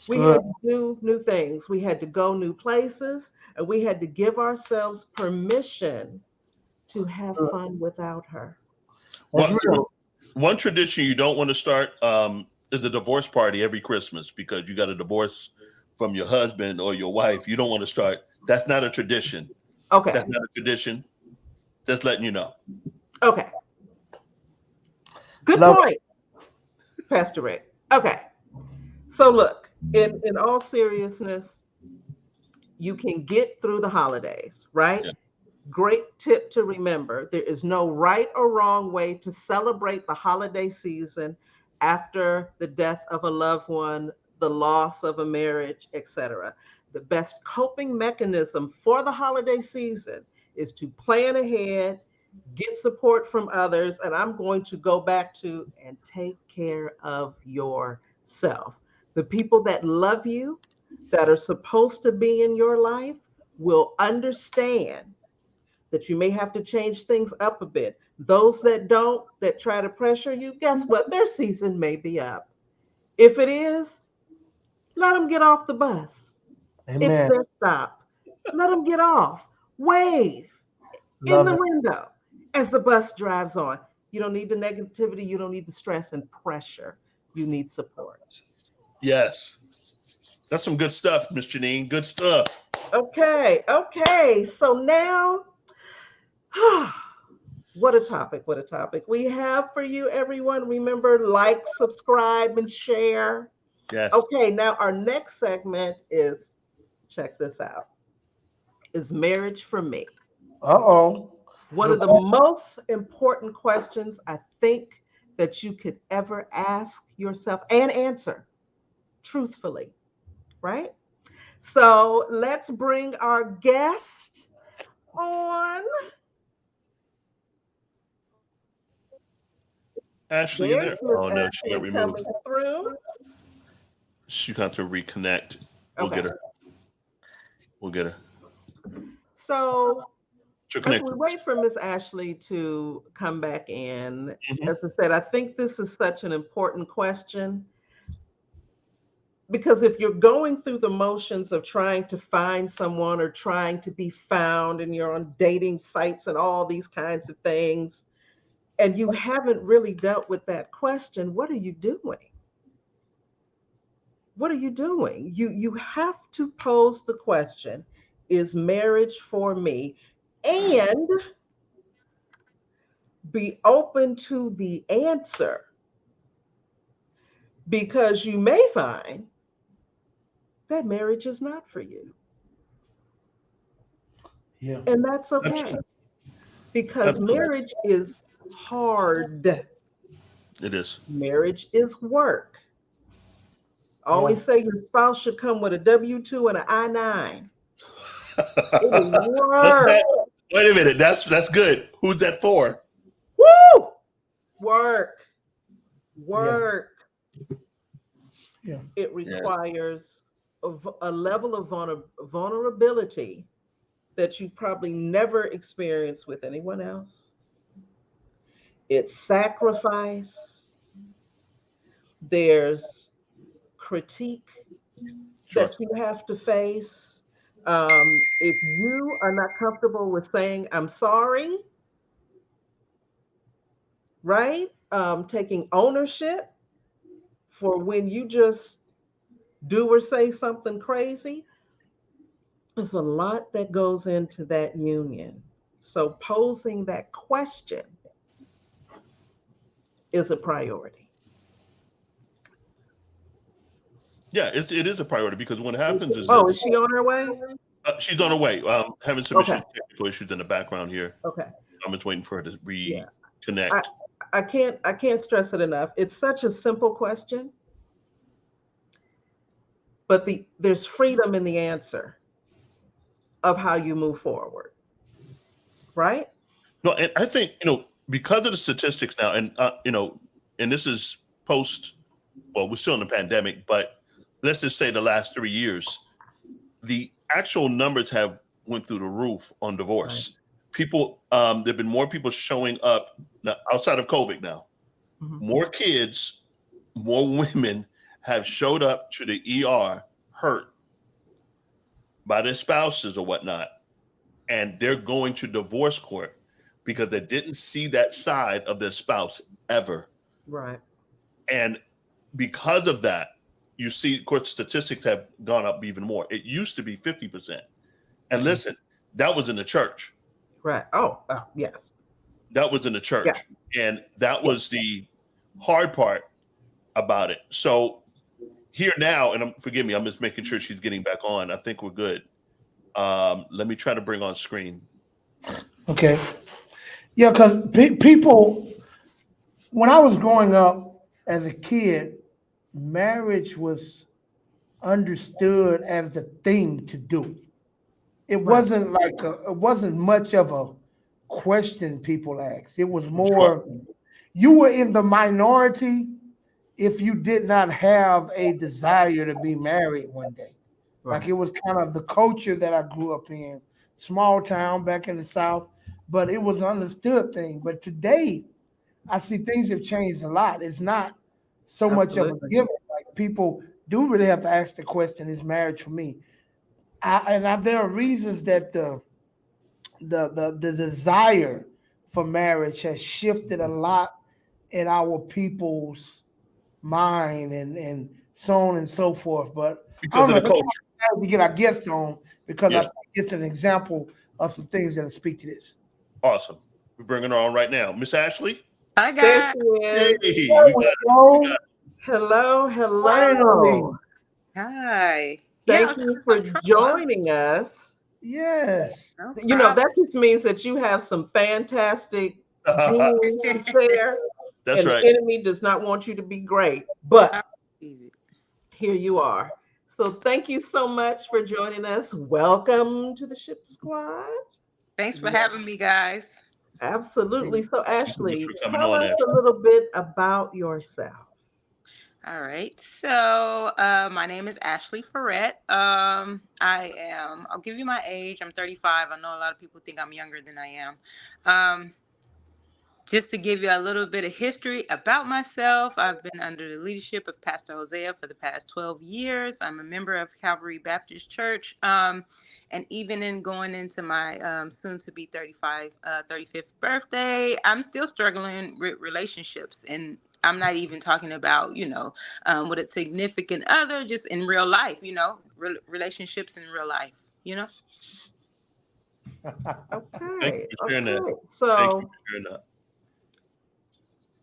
Speaker 1: We had to do new things. We had to go new places, and we had to give ourselves permission to have fun without her.
Speaker 3: One tradition you don't want to start is a divorce party every Christmas because you got a divorce from your husband or your wife. You don't want to start. That's not a tradition.
Speaker 1: Okay.
Speaker 3: That's not a tradition. Just letting you know.
Speaker 1: Okay. Good point, Pastor Rick. Okay. So look, in all seriousness, you can get through the holidays, right? Yeah. Great tip to remember. There is no right or wrong way to celebrate the holiday season after the death of a loved one, the loss of a marriage, etc. The best coping mechanism for the holiday season is to plan ahead, get support from others, and I'm going to go back to and take care of yourself. The people that love you, that are supposed to be in your life, will understand that you may have to change things up a bit. Those that don't, that try to pressure you, guess what? Their season may be up. If it is, let them get off the bus. Amen. It's their stop. Let them get off. Wave in the window as the bus drives on. You don't need the negativity. You don't need the stress and pressure. You need support.
Speaker 3: Yes. That's some good stuff, Miss Janine. Good stuff.
Speaker 1: Okay. So now, what a topic we have for you, everyone. Remember, like, subscribe, and share.
Speaker 3: Yes.
Speaker 1: Okay, now our next segment is, check this out, is marriage for me. One of the most important questions I think that you could ever ask yourself and answer truthfully, right? So let's bring our guest on.
Speaker 3: Ashley, there. Oh no, she got removed.
Speaker 1: Through.
Speaker 3: She got to reconnect. We'll get her. We'll get her.
Speaker 1: So as we
Speaker 3: Connect.
Speaker 1: wait for Miss Ashley to come back in,
Speaker 3: Mhm.
Speaker 1: as I said, I think this is such an important question because if you're going through the motions of trying to find someone or trying to be found and you're on dating sites and all these kinds of things, and you haven't really dealt with that question, what are you doing? What are you doing? You have to pose the question, is marriage for me? And be open to the answer because you may find that marriage is not for you.
Speaker 2: Yeah.
Speaker 1: And that's okay because
Speaker 3: Absolutely.
Speaker 1: marriage is hard.
Speaker 3: It is.
Speaker 1: Marriage is work. I
Speaker 2: Yeah.
Speaker 1: always say your spouse should come with a W 2 and an I-9. It is
Speaker 3: What's
Speaker 1: work.
Speaker 3: that? Wait a minute. That's good. Who's that for?
Speaker 1: Woo! Work.
Speaker 2: Yeah.
Speaker 1: Work.
Speaker 2: Yeah.
Speaker 1: It requires a level of vulnerability that you probably never experienced with anyone else. It's sacrifice. There's critique
Speaker 3: Sure.
Speaker 1: that you have to face. If you are not comfortable with saying, I'm sorry, right? Taking ownership for when you just do or say something crazy, there's a lot that goes into that union. So posing that question is a priority.
Speaker 3: Yeah, it is a priority because what happens is
Speaker 1: Oh, is
Speaker 3: this.
Speaker 1: she on her way?
Speaker 3: She's on her way. Having some
Speaker 1: Okay.
Speaker 3: technical issues in the background here.
Speaker 1: Okay.
Speaker 3: I'm just waiting for her to
Speaker 1: Yeah.
Speaker 3: reconnect.
Speaker 1: I can't stress it enough. It's such a simple question, but there's freedom in the answer of how you move forward, right?
Speaker 3: No, and I think because of the statistics now, and and this is post. Well, we're still in the pandemic, but let's just say the last 3 years, the actual numbers have went through the roof on divorce. Right. People, there've been more people showing up now, outside of COVID. Now, more kids, more women have showed up to the ER hurt by their spouses or whatnot, and they're going to divorce court because they didn't see that side of their spouse ever.
Speaker 1: Right.
Speaker 3: And because of that, you see, of course, statistics have gone up even more. It used to be 50%. And listen, that was in the church.
Speaker 1: Right. Oh, yes.
Speaker 3: That was in the church. Yeah. And that was the hard part about it. So here now, and forgive me, I'm just making sure she's getting back on. I think we're good. Let me try to bring on screen.
Speaker 2: Okay. Yeah, because people, when I was growing up as a kid, marriage was understood as the thing to do. It wasn't it wasn't much of a question people asked. It was more, you were in the minority if you did not have a desire to be married one day. Right. Like it was kind of the culture that I grew up in, small town back in the South, but it was an understood thing. But today, I see things have changed a lot. It's not so much of a given. Like people do really have to ask the question, is marriage for me? There are reasons that the desire for marriage has shifted a lot in our people's mind and so on and so forth. But
Speaker 3: because of the culture,
Speaker 2: we get our guest on because I think it's an example of some things that speak to this.
Speaker 3: Awesome. We're bringing her on right now. Miss Ashley.
Speaker 4: Hi, guys.
Speaker 3: Hey, we got
Speaker 1: Hello. Finally.
Speaker 4: Hi.
Speaker 1: Thank you for joining us.
Speaker 2: Yes.
Speaker 1: No that just means that you have some fantastic jewels to share.
Speaker 3: That's
Speaker 1: and
Speaker 3: right.
Speaker 1: The enemy does not want you to be great, but here you are. So thank you so much for joining us. Welcome to the Ship Squad.
Speaker 4: Thanks for having me, guys.
Speaker 1: Absolutely. So Ashley, tell us a little bit about yourself.
Speaker 4: All right. So, my name is Ashley Ferrette. I'll give you my age. I'm 35. I know a lot of people think I'm younger than I am. Um, Just to give you a little bit of history about myself, I've been under the leadership of Pastor Hosea for the past 12 years. I'm a member of Calvary Baptist Church. And even in going into my soon to be 35th birthday, I'm still struggling with relationships. And I'm not even talking about, with a significant other, just in real life, relationships in real life, you know?
Speaker 3: Thank you
Speaker 1: Okay.
Speaker 3: for sharing that.
Speaker 1: Okay.
Speaker 3: Thank you
Speaker 1: So,
Speaker 3: for sharing that.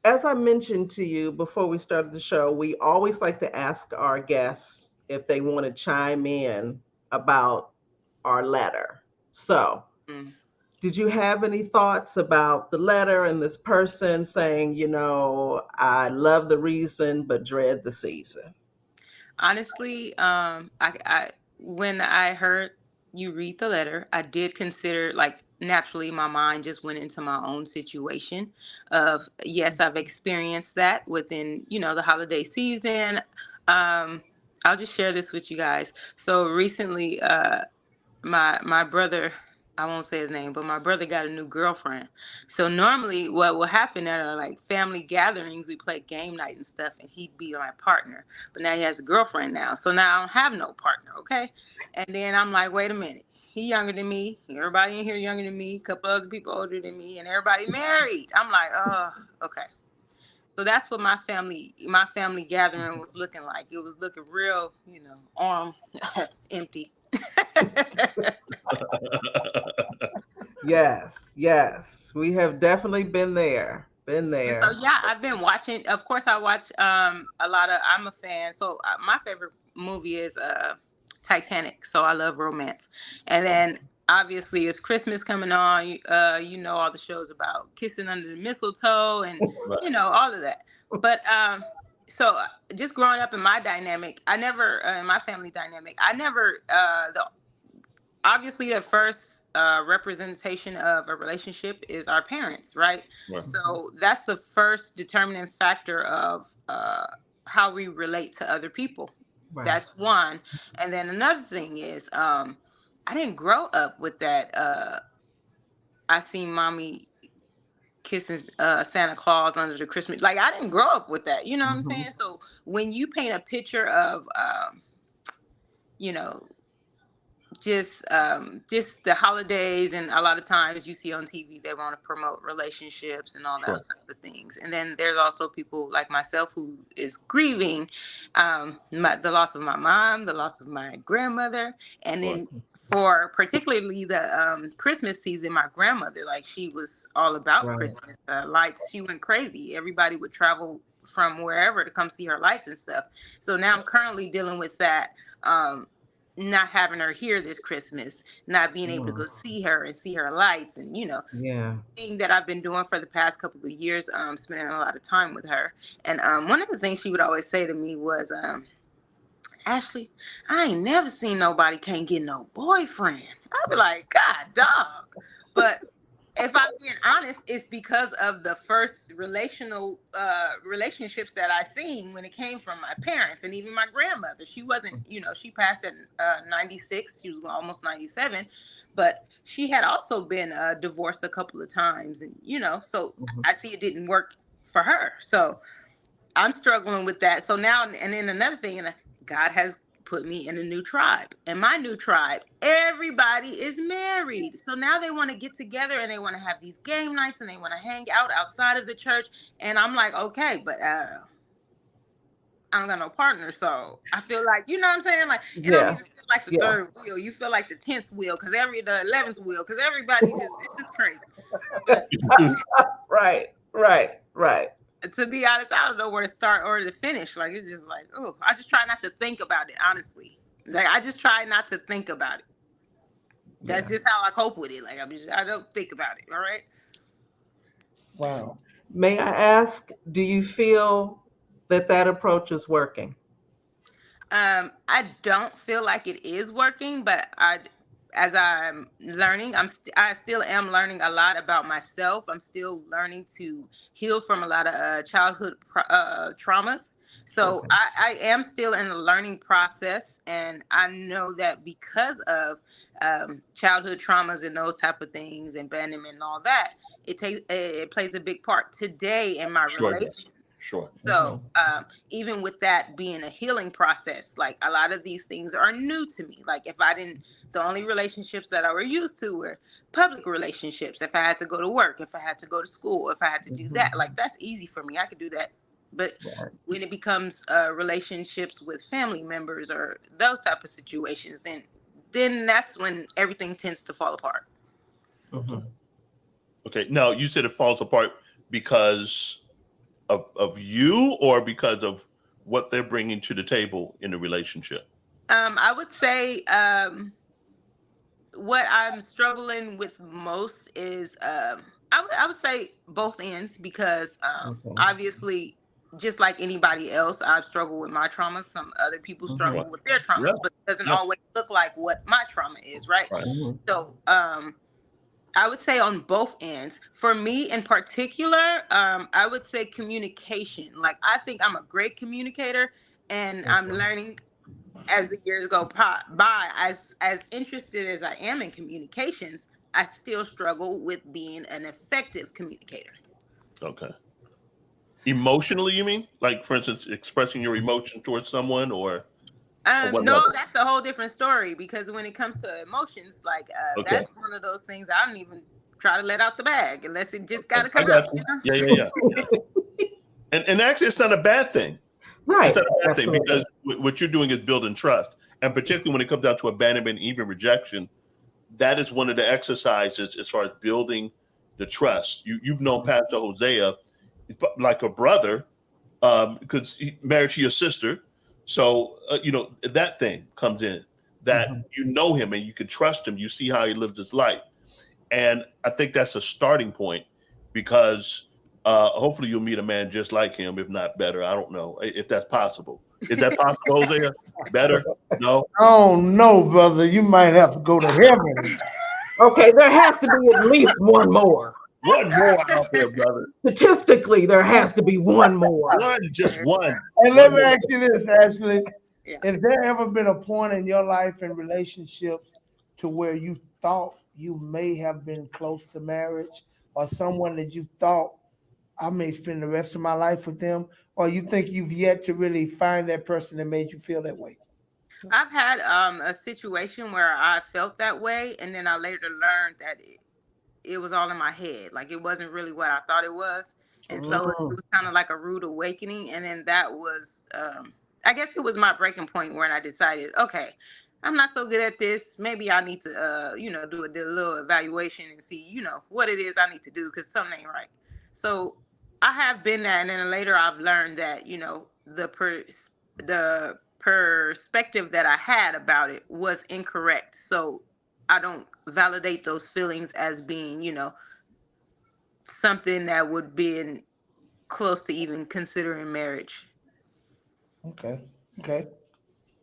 Speaker 1: as I mentioned to you before we started the show, we always like to ask our guests if they want to chime in about our letter. So,
Speaker 4: Mm.
Speaker 1: did you have any thoughts about the letter and this person saying, I love the reason but dread the season?
Speaker 4: Honestly, I when I heard you read the letter, I did consider, like, naturally my mind just went into my own situation of, yes, I've experienced that within, the holiday season. Um, I'll just share this with you guys. So recently, my brother, I won't say his name, but my brother got a new girlfriend. So normally what will happen at our, like, family gatherings, we play game night and stuff, and he'd be my partner. But now he has a girlfriend now, so now I don't have no partner. Okay. And then I'm like, wait a minute, he younger than me, everybody in here younger than me, a couple other people older than me, and everybody married. I'm like, oh, okay. So that's what my family gathering was looking like. It was looking real, arm empty.
Speaker 1: Yes, yes. We have definitely been there. Been
Speaker 4: And so,
Speaker 1: there.
Speaker 4: yeah, I've been watching. Of course, I watch a lot of. I'm a fan. So, my favorite movie is Titanic. So I love romance. And then obviously it's Christmas coming on. You know all the shows about kissing under the mistletoe and
Speaker 3: Right.
Speaker 4: all of that. But so just growing up in my dynamic, I never in my family dynamic, I never the obviously the first representation of a relationship is our parents, right?
Speaker 3: Right.
Speaker 1: Mhm.
Speaker 4: So that's the first determining factor of how we relate to other people.
Speaker 1: Right.
Speaker 4: That's one. And then another thing is I didn't grow up with that. I seen mommy kissing Santa Claus under the Christmas, like, I didn't grow up with that, you know what I'm
Speaker 1: Mhm.
Speaker 4: saying? So when you paint a picture of you know just the holidays, and a lot of times you see on TV they want to promote relationships and all
Speaker 3: Sure.
Speaker 4: that sort of things. And then there's also people like myself who is grieving the loss of my mom, the loss of my grandmother, and
Speaker 3: Right.
Speaker 4: then for particularly the Christmas season, my grandmother, like, she was all about
Speaker 1: Right.
Speaker 4: Christmas lights. She went crazy. Everybody would travel from wherever to come see her lights and stuff. So now I'm currently dealing with that. Not having her here this Christmas, not being able to
Speaker 1: Mm.
Speaker 4: go see her and see her lights, and
Speaker 1: Yeah.
Speaker 4: thing that I've been doing for the past couple of years, spending a lot of time with her. And one of the things she would always say to me was, Ashley, I ain't never seen nobody can't get no boyfriend. I'd be like, God, dog. But if I'm being honest, it's because of the first relationships that I seen when it came from my parents and even my grandmother. She wasn't, she passed at 96. She was almost 97, but she had also been divorced a couple of times, and so
Speaker 1: Mhm.
Speaker 4: I see it didn't work for her. So I'm struggling with that. So now, and then another thing, and God has put me in a new tribe. And my new tribe, everybody is married. So now they want to get together and they want to have these game nights and they want to hang out outside of the church. And I'm like, okay, but I don't got no partner. So I feel like, you know what I'm saying? Like, it don't
Speaker 1: Yeah.
Speaker 4: even feel like the
Speaker 1: Yeah.
Speaker 4: third wheel. You feel like the 10th wheel, because the 11th wheel, because everybody it's just crazy. But
Speaker 1: Right. Right. Right.
Speaker 4: to be honest, I don't know where to start or to finish. Like, it's just like, oh, I just try not to think about it, honestly. Like, I just try not to think about it. That's
Speaker 1: Yeah.
Speaker 4: just how I cope with it. Like, I don't think about it. All right.
Speaker 2: Wow.
Speaker 1: May I ask, do you feel that that approach is working?
Speaker 4: I don't feel like it is working, but as I'm learning, I still am learning a lot about myself. I'm still learning to heal from a lot of childhood traumas. So I am still in the learning process, and I know that because of childhood traumas and those type of things, abandonment and all that, it plays a big part today in my
Speaker 3: Sure
Speaker 4: relationship.
Speaker 3: does. Sure.
Speaker 4: So even with that being a healing process, like a lot of these things are new to me. Like if I didn't, the only relationships that I were used to were public relationships. If I had to go to work, if I had to go to school, if I had to do that, like that's easy for me. I could do that. But when it becomes relationships with family members or those type of situations, then that's when everything tends to fall apart.
Speaker 3: Okay. Now you said it falls apart because of you, or because of what they're bringing to the table in the relationship?
Speaker 4: I would say what I'm struggling with most is I would say both ends, because obviously, just like anybody else, I've struggled with my trauma. Some other people struggle with their traumas, but it doesn't always look like what my trauma is, right? So I would say on both ends. For me in particular, I would say communication. Like I think I'm a great communicator, and I'm learning as the years go by. As interested as I am in communications, I still struggle with being an effective communicator.
Speaker 3: Okay. Emotionally, you mean? Like, for instance, expressing your emotion towards someone, or what
Speaker 4: No,
Speaker 3: level?
Speaker 4: that's a whole different story, because when it comes to emotions, like
Speaker 3: Okay.
Speaker 4: that's one of those things I don't even try to let out the bag unless it just got to
Speaker 3: I
Speaker 4: come
Speaker 3: got
Speaker 4: out.
Speaker 3: you.
Speaker 4: You know?
Speaker 3: Yeah. And actually, it's not a bad thing.
Speaker 1: Right.
Speaker 3: It's not a bad thing,
Speaker 1: Absolutely.
Speaker 3: because what you're doing is building trust, and particularly when it comes down to abandonment, and even rejection, that is one of the exercises as far as building the trust. You've known Pastor Hosea like a brother, because he married to your sister. So, that thing comes in, that you know him and you can trust him. You see how he lives his life. And I think that's a starting point, because hopefully you'll meet a man just like him, if not better. I don't know if that's possible. Is that possible, Hosea? Better? No?
Speaker 2: Oh no, brother. You might have to go to heaven.
Speaker 1: Okay, there has to be at least one more.
Speaker 3: One more out there, brother.
Speaker 1: Statistically, there has to be one more.
Speaker 3: Just one.
Speaker 2: And let me ask you this, Ashley.
Speaker 4: Yeah.
Speaker 2: Has there ever been a point in your life in relationships to where you thought you may have been close to marriage, or someone that you thought I may spend the rest of my life with them, or you think you've yet to really find that person that made you feel that way?
Speaker 4: I've had a situation where I felt that way, and then I later learned that it was all in my head. Like it wasn't really what I thought it was. And so it was kind of like a rude awakening. And then that was, I guess it was my breaking point when I decided, okay, I'm not so good at this. Maybe I need to, do a little evaluation and see, what it is I need to do, because something ain't right. So I have been that. And then later I've learned that, the perspective that I had about it was incorrect. So I don't validate those feelings as being, something that would be close to even considering marriage.
Speaker 2: Okay.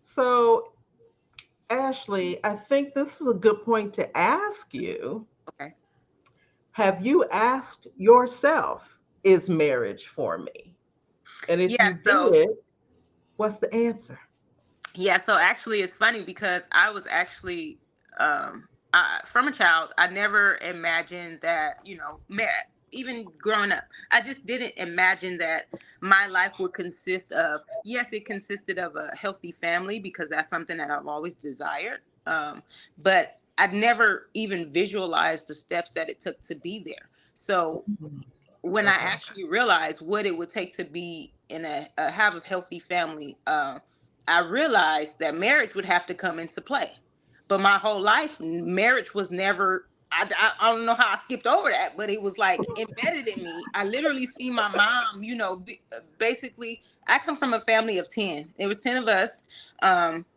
Speaker 1: So, Ashley, I think this is a good point to ask you.
Speaker 4: Okay.
Speaker 1: Have you asked yourself, is marriage for me? And if
Speaker 4: Yeah.
Speaker 1: you
Speaker 4: So
Speaker 1: did, what's the answer?
Speaker 4: yeah. So actually, it's funny because I was actually, from a child, I never imagined that, even growing up, I just didn't imagine that my life would consist of, yes, it consisted of a healthy family, because that's something that I've always desired. But I'd never even visualized the steps that it took to be there. So when I actually realized what it would take to be in have a healthy family, I realized that marriage would have to come into play. But my whole life, marriage was never. I don't know how I skipped over that, but it was like embedded in me. I literally see my mom. Basically, I come from a family of 10. There was 10 of us.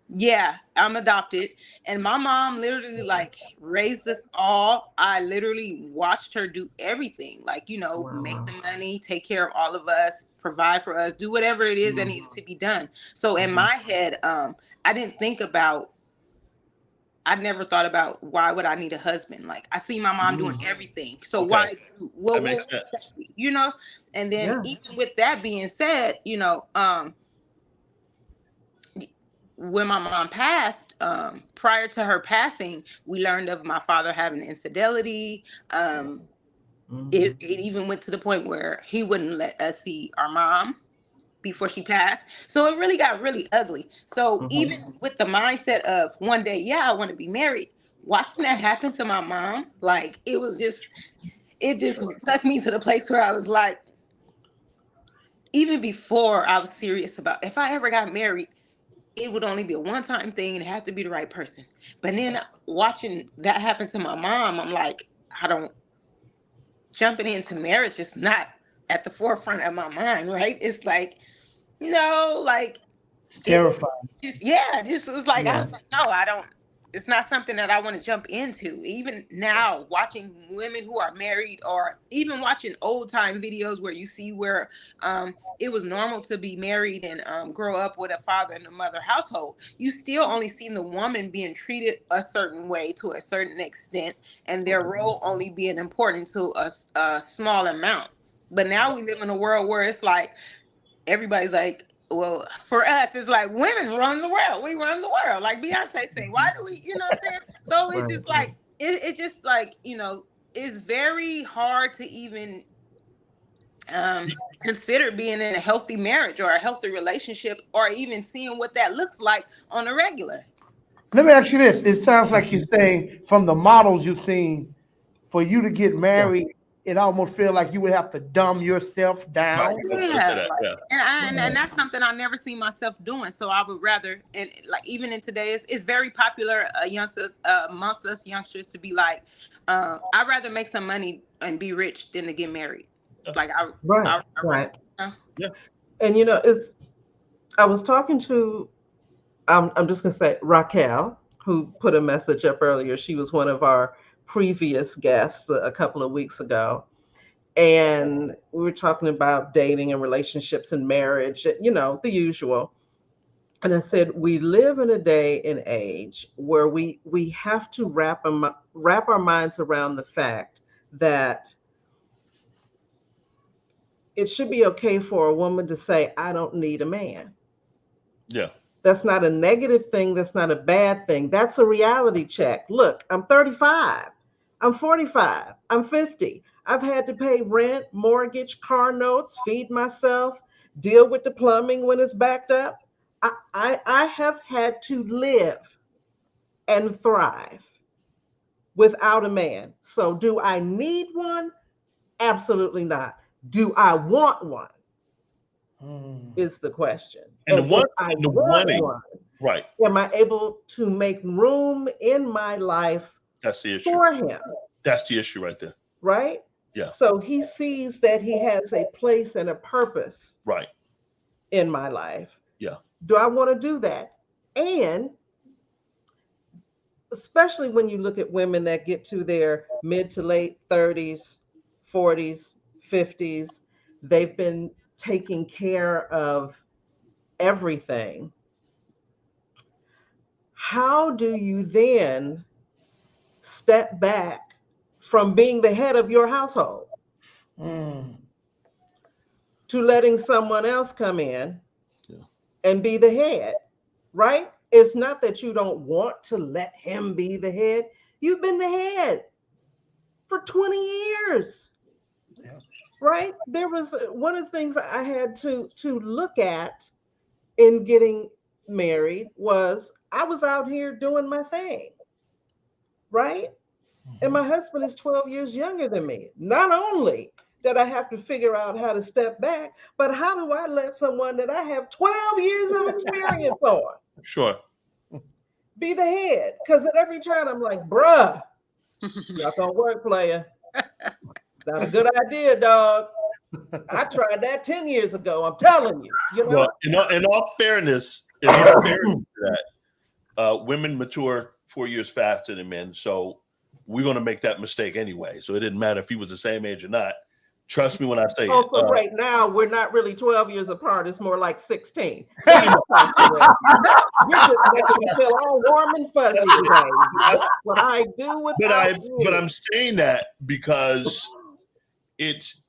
Speaker 4: Yeah, I'm adopted, and my mom literally like raised us all. I literally watched her do everything, like make the money, take care of all of us, provide for us, do whatever it is that needed to be done. So in my head, I didn't think about I never thought about why would I need a husband? Like I see my mom doing everything. So
Speaker 3: Okay.
Speaker 4: why what
Speaker 3: makes
Speaker 4: would
Speaker 3: sense.
Speaker 4: that be? You know? And then
Speaker 1: Yeah.
Speaker 4: even with that being said, you know, when my mom passed, prior to her passing, we learned of my father having infidelity. It even went to the point where he wouldn't let us see our mom before she passed. So it really got really ugly. So even with the mindset of one day, yeah, I want to be married, watching that happen to my mom, like it just took me to the place where I was like, even before I was serious about if I ever got married, it would only be a one-time thing and it had to be the right person. But then watching that happen to my mom, I'm like, I don't jumping into marriage is not at the forefront of my mind, right? It's like, no, like
Speaker 2: It's
Speaker 4: it
Speaker 2: terrifying.
Speaker 4: just was like, I
Speaker 1: Yeah.
Speaker 4: was like, no, I don't, it's not something that I want to jump into. Even now, watching women who are married, or even watching old time videos where you see where it was normal to be married and grow up with a father and a mother household, you still only see the woman being treated a certain way to a certain extent, and their role only being important to a small amount. But now we live in a world where it's like, everybody's like, well, for us, it's like women run the world. We run the world. Like Beyonce say, why do we, you know what I'm saying? So it's just like, it's just like, you know, it's very hard to even consider being in a healthy marriage or a healthy relationship, or even seeing what that looks like on a regular.
Speaker 2: Let me ask you this. It sounds like you're saying from the models you've seen, for you to get married, it almost feels like you would have to dumb yourself
Speaker 3: Right.
Speaker 2: down.
Speaker 3: I was gonna say
Speaker 4: Yeah,
Speaker 3: that.
Speaker 4: like,
Speaker 3: Yeah.
Speaker 4: and that's something I never see myself doing. So I would rather, and like even in today, it's very popular youngsters amongst us youngsters to be like, I'd rather make some money and be rich than to get married. Like
Speaker 1: Right.
Speaker 4: I
Speaker 1: Right.
Speaker 4: uh,
Speaker 3: Yeah.
Speaker 1: And it's I was talking to I'm just gonna say Raquel, who put a message up earlier. She was one of our previous guests a couple of weeks ago. And we were talking about dating and relationships and marriage, the usual. And I said, we live in a day and age where we have to wrap our minds around the fact that it should be okay for a woman to say, I don't need a man.
Speaker 3: Yeah.
Speaker 1: That's not a negative thing. That's not a bad thing. That's a reality check. Look, I'm 35. I'm 45. I'm 50. I've had to pay rent, mortgage, car notes, feed myself, deal with the plumbing when it's backed up. I have had to live and thrive without a man. So, do I need one? Absolutely not. Do I want one? Is the question.
Speaker 3: And the
Speaker 1: And
Speaker 3: one
Speaker 1: if I
Speaker 3: and the
Speaker 1: want
Speaker 3: wanting,
Speaker 1: one,
Speaker 3: right.
Speaker 1: am I able to make room in my life
Speaker 3: That's the issue.
Speaker 1: for him?
Speaker 3: That's the issue right there.
Speaker 1: Right?
Speaker 3: Yeah.
Speaker 1: So he sees that he has a place and a purpose
Speaker 3: Right.
Speaker 1: in my life.
Speaker 3: Yeah.
Speaker 1: Do I want to do that? And especially when you look at women that get to their mid to late 30s, 40s, 50s, they've been taking care of everything. How do you then step back from being the head of your household to letting someone else come in and be the head, right? It's not that you don't want to let him be the head. You've been the head for 20 years, right? There was one of the things I had to look at in getting married was I was out here doing my thing, right? And my husband is 12 years younger than me. Not only did I have to figure out how to step back, but how do I let someone that I have 12 years of experience on
Speaker 3: Sure.
Speaker 1: be the head? Because at every turn I'm like, bruh, not gonna work, player. Not a good idea, dog. I tried that 10 years ago. I'm telling you,
Speaker 3: Well, in all fairness, to that, women mature 4 years faster than men. So we're going to make that mistake anyway. So it didn't matter if he was the same age or not. Trust me when I say
Speaker 1: Oh,
Speaker 3: it.
Speaker 1: so right now we're not really 12 years apart. It's more like 16. That's You're just making me feel all warm and fuzzy today. That's what I do without you.
Speaker 3: But I'm saying that because it's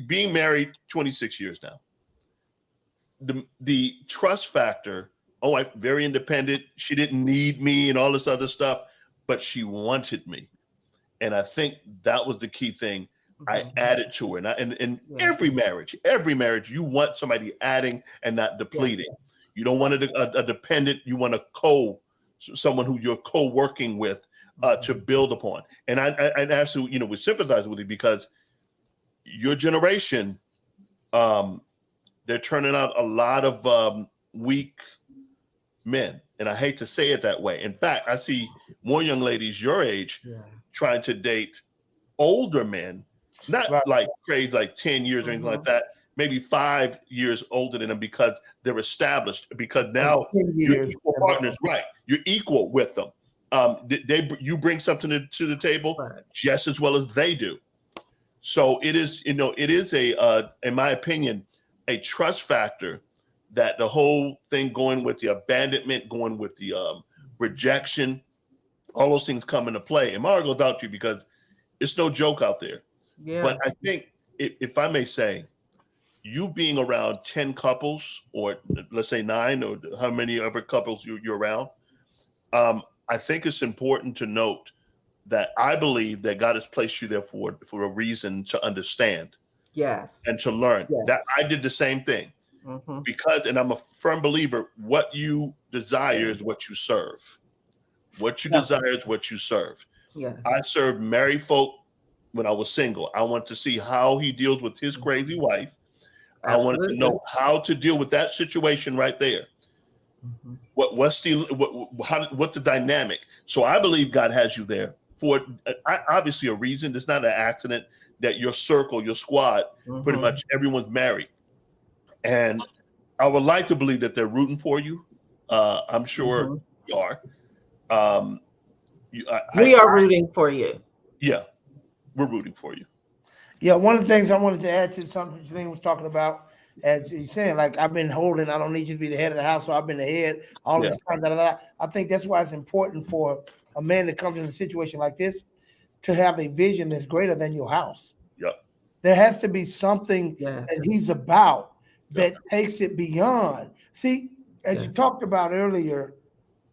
Speaker 3: being married 26 years now. The trust factor. Oh, I'm very independent. She didn't need me and all this other stuff, but she wanted me, and I think that was the key thing. I added to her, and every marriage, you want somebody adding and not depleting. You don't want a dependent. You want someone who you're co-working with to build upon. And I absolutely, we sympathize with you because your generation, they're turning out a lot of weak men, and I hate to say it that way. In fact, I see more young ladies your age trying to date older men. Not like crazy, like 10 years or anything like that. Maybe 5 years older than them because they're established. Because now you're equal partners, right? You're equal with them. You bring something to the table just as well as they do. So it is, it is in my opinion, a trust factor that the whole thing going with the abandonment, going with the rejection, all those things come into play. And Mara goes out to you because it's no joke out there. Yeah. But I think, if I may say, you being around 10 couples, or let's say 9, or how many other couples you're around, I think it's important to note that I believe that God has placed you there for a reason, to understand, and to learn. That I did the same thing, because, and I'm a firm believer, what you desire is what you serve. What you desire is what you serve. Yes. I served married folk when I was single. I want to see how he deals with his crazy wife. Absolutely. I wanted to know how to deal with that situation right there. What's the dynamic? So I believe God has you there for obviously a reason. It's not an accident that your circle, your squad, pretty much everyone's married. And I would like to believe that they're rooting for you. I'm sure you are.
Speaker 1: We are rooting for you.
Speaker 3: Yeah. We're rooting for you.
Speaker 2: Yeah, one of the things I wanted to add to something Janine was talking about, as he's saying, like, I've been holding, I don't need you to be the head of the house, so I've been the head, all this time, I think that's why it's important for a man that comes in a situation like this to have a vision that's greater than your house. Yep. There has to be something that he's about that takes it beyond. See, as you talked about earlier,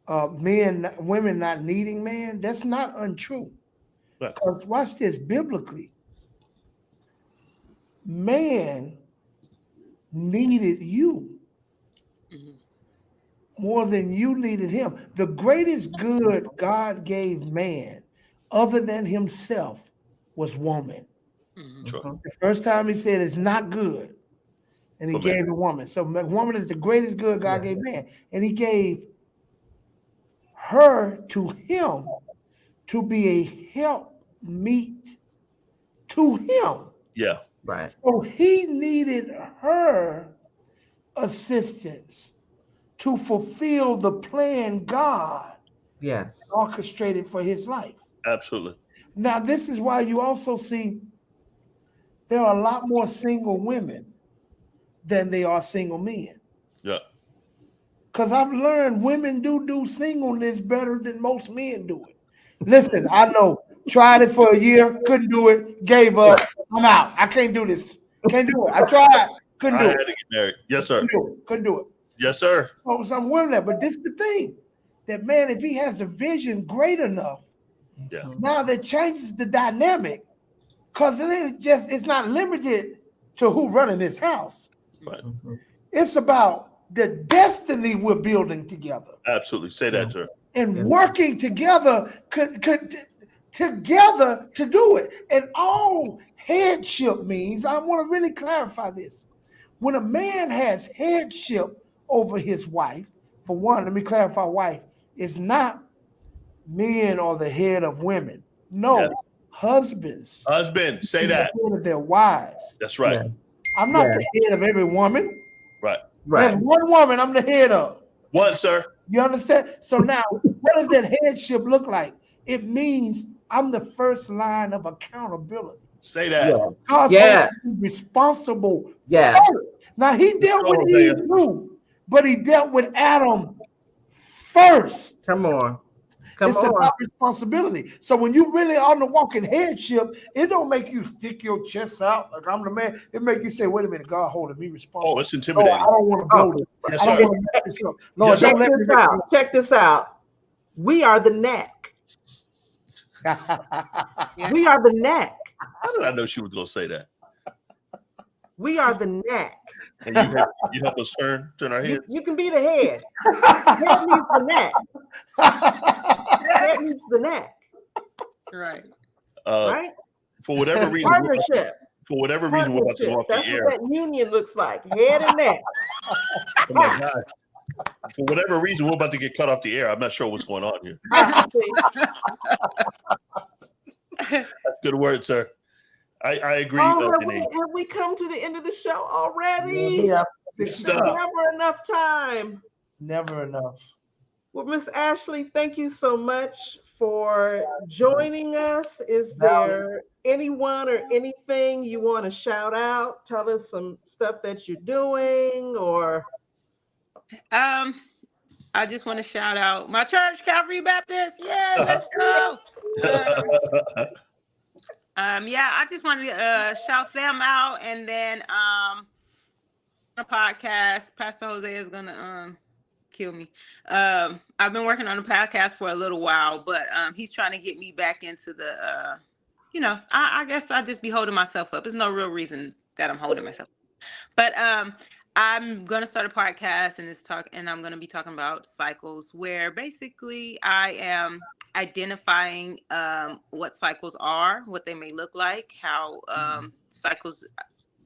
Speaker 2: women not needing man, that's not untrue. Because watch this, biblically, man needed you more than you needed him. The greatest good God gave man, other than himself, was woman. The first time he said it's not good, and he gave the woman. So woman is the greatest good God gave man, and he gave her to him to be a help meet to him. Yeah. Right. So he needed her assistance to fulfill the plan God orchestrated for his life. Absolutely. Now, this is why you also see there are a lot more single women than they are single men. Yeah. Because I've learned women do singleness better than most men do it. Listen, I know. Tried it for a year, couldn't do it, gave up. I'm out. I can't do this. Can't do it. I tried, couldn't do it. I had to get married. Yes, sir. Couldn't do it. Yes, sir. So I'm willing that. But this is the thing, that man, if he has a vision great enough, now that changes the dynamic, because it's not limited to who running this house. Right. It's about the destiny we're building together. Absolutely. Say that, sir. And working together together to do it. And all headship means, I want to really clarify this. When a man has headship over his wife, for one, let me clarify, wife is not men or the head of women. No, husbands. Husbands, say that. The head of their wives. That's right. Yes. I'm not the head of every woman. Right. There's one woman I'm the head of. One, sir. You understand? So now, what does that headship look like? It means I'm the first line of accountability.
Speaker 3: Say that.
Speaker 2: God's
Speaker 1: Yes.
Speaker 2: holding you responsible.
Speaker 1: Yes.
Speaker 2: First. Now he dealt with Eve too, but he dealt with Adam first.
Speaker 1: Come on.
Speaker 2: It's about responsibility. So when you really on the walking headship, it don't make you stick your chest out like I'm the man. It make you say, "Wait a minute, God holding me responsible."
Speaker 3: Oh, it's intimidating.
Speaker 2: I don't want to blow this.
Speaker 3: Yes,
Speaker 2: I don't
Speaker 3: sir.
Speaker 2: want to mess this up. Lord,
Speaker 3: Yes,
Speaker 2: don't
Speaker 1: Check
Speaker 2: let me
Speaker 1: this
Speaker 2: make
Speaker 1: out. Check this out. We are the neck. We are the neck.
Speaker 3: How did I know she was going to say that?
Speaker 1: We are the neck.
Speaker 3: And you help us turn our heads.
Speaker 1: You can be the head. Head needs the neck. Head needs the neck.
Speaker 4: Right.
Speaker 1: Right?
Speaker 3: For whatever reason,
Speaker 1: Partnership.
Speaker 3: we're about to go off
Speaker 1: That's
Speaker 3: the air.
Speaker 1: what that union looks like. Head and neck.
Speaker 3: Oh my God. For whatever reason, we're about to get cut off the air. I'm not sure what's going on here. Good word, sir. I agree.
Speaker 1: Have we come to the end of the show already?
Speaker 2: Yeah.
Speaker 1: Never enough time.
Speaker 2: Never enough.
Speaker 1: Well, Miss Ashley, thank you so much for joining us. Is there anyone or anything you want to shout out? Tell us some stuff that you're doing, or
Speaker 4: I just want to shout out my church, Calvary Baptist. Yeah, let's go. I just wanted to shout them out, and then a podcast. Pastor Jose is gonna kill me. I've been working on a podcast for a little while, but he's trying to get me back into the I guess I just be holding myself up. There's no real reason that I'm holding myself up. But I'm gonna start a podcast, and I'm gonna be talking about cycles, where basically I am identifying what cycles are, what they may look like, how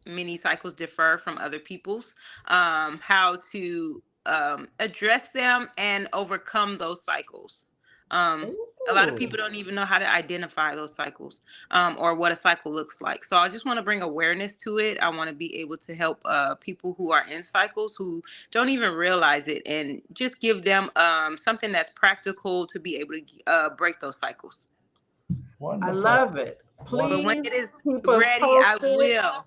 Speaker 4: many cycles differ from other people's, how to address them and overcome those cycles. A lot of people don't even know how to identify those cycles, or what a cycle looks like. So I just want to bring awareness to it. I want to be able to help people who are in cycles who don't even realize it, and just give them something that's practical to be able to break those cycles.
Speaker 2: Wonderful.
Speaker 1: I love it. Please,
Speaker 4: but when it is
Speaker 1: keep us
Speaker 4: ready,
Speaker 1: posted.
Speaker 4: I will.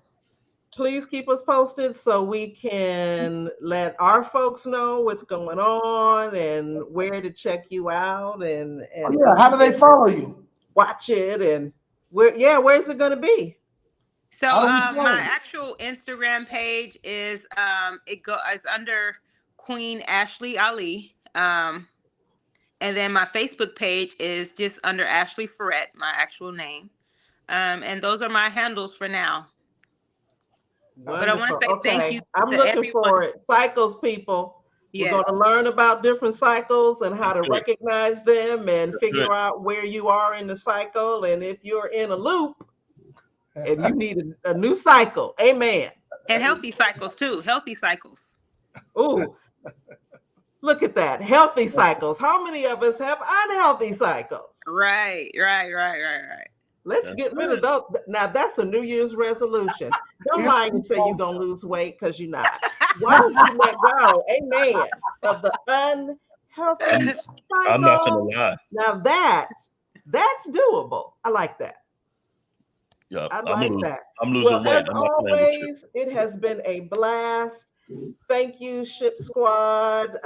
Speaker 1: Please keep us posted so we can let our folks know what's going on and where to check you out, and
Speaker 2: how do they follow you?
Speaker 1: Watch it, and where's it going to be?
Speaker 4: So my actual Instagram page is it's under Queen Ashley Ali, and then my Facebook page is just under Ashley Ferrette, my actual name, and those are my handles for now.
Speaker 1: Wonderful.
Speaker 4: But I want to say thank you.
Speaker 1: I'm looking for it. Cycles, people. Yes. We're going to learn about different cycles and how to recognize them and figure out where you are in the cycle. And if you're in a loop, if you need a new cycle, amen.
Speaker 4: And healthy cycles too. Healthy cycles.
Speaker 1: Ooh, look at that. Healthy cycles. How many of us have unhealthy cycles? Right. Let's get rid of those. Now, that's a New Year's resolution. Don't lie and say you're going to lose weight, because you're not. Why don't you let go, amen, of the unhealthy cycle?
Speaker 3: I'm not going to lie.
Speaker 1: Now, that's doable. I like that.
Speaker 3: Yeah,
Speaker 1: I like that.
Speaker 3: I'm losing weight.
Speaker 1: As always, it has been a blast. Thank you, Ship Squad.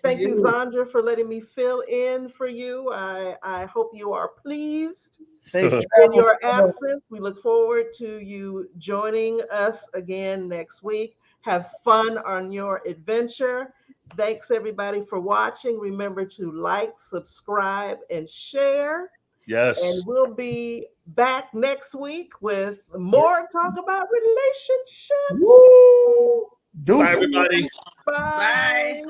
Speaker 1: Thank you, Zandra, for letting me fill in for you. I hope you are pleased in your absence. We look forward to you joining us again next week. Have fun on your adventure. Thanks, everybody, for watching. Remember to like, subscribe, and share.
Speaker 3: Yes.
Speaker 1: And we'll be back next week with more talk about relationships.
Speaker 2: Woo!
Speaker 3: Bye, everybody.
Speaker 1: Bye.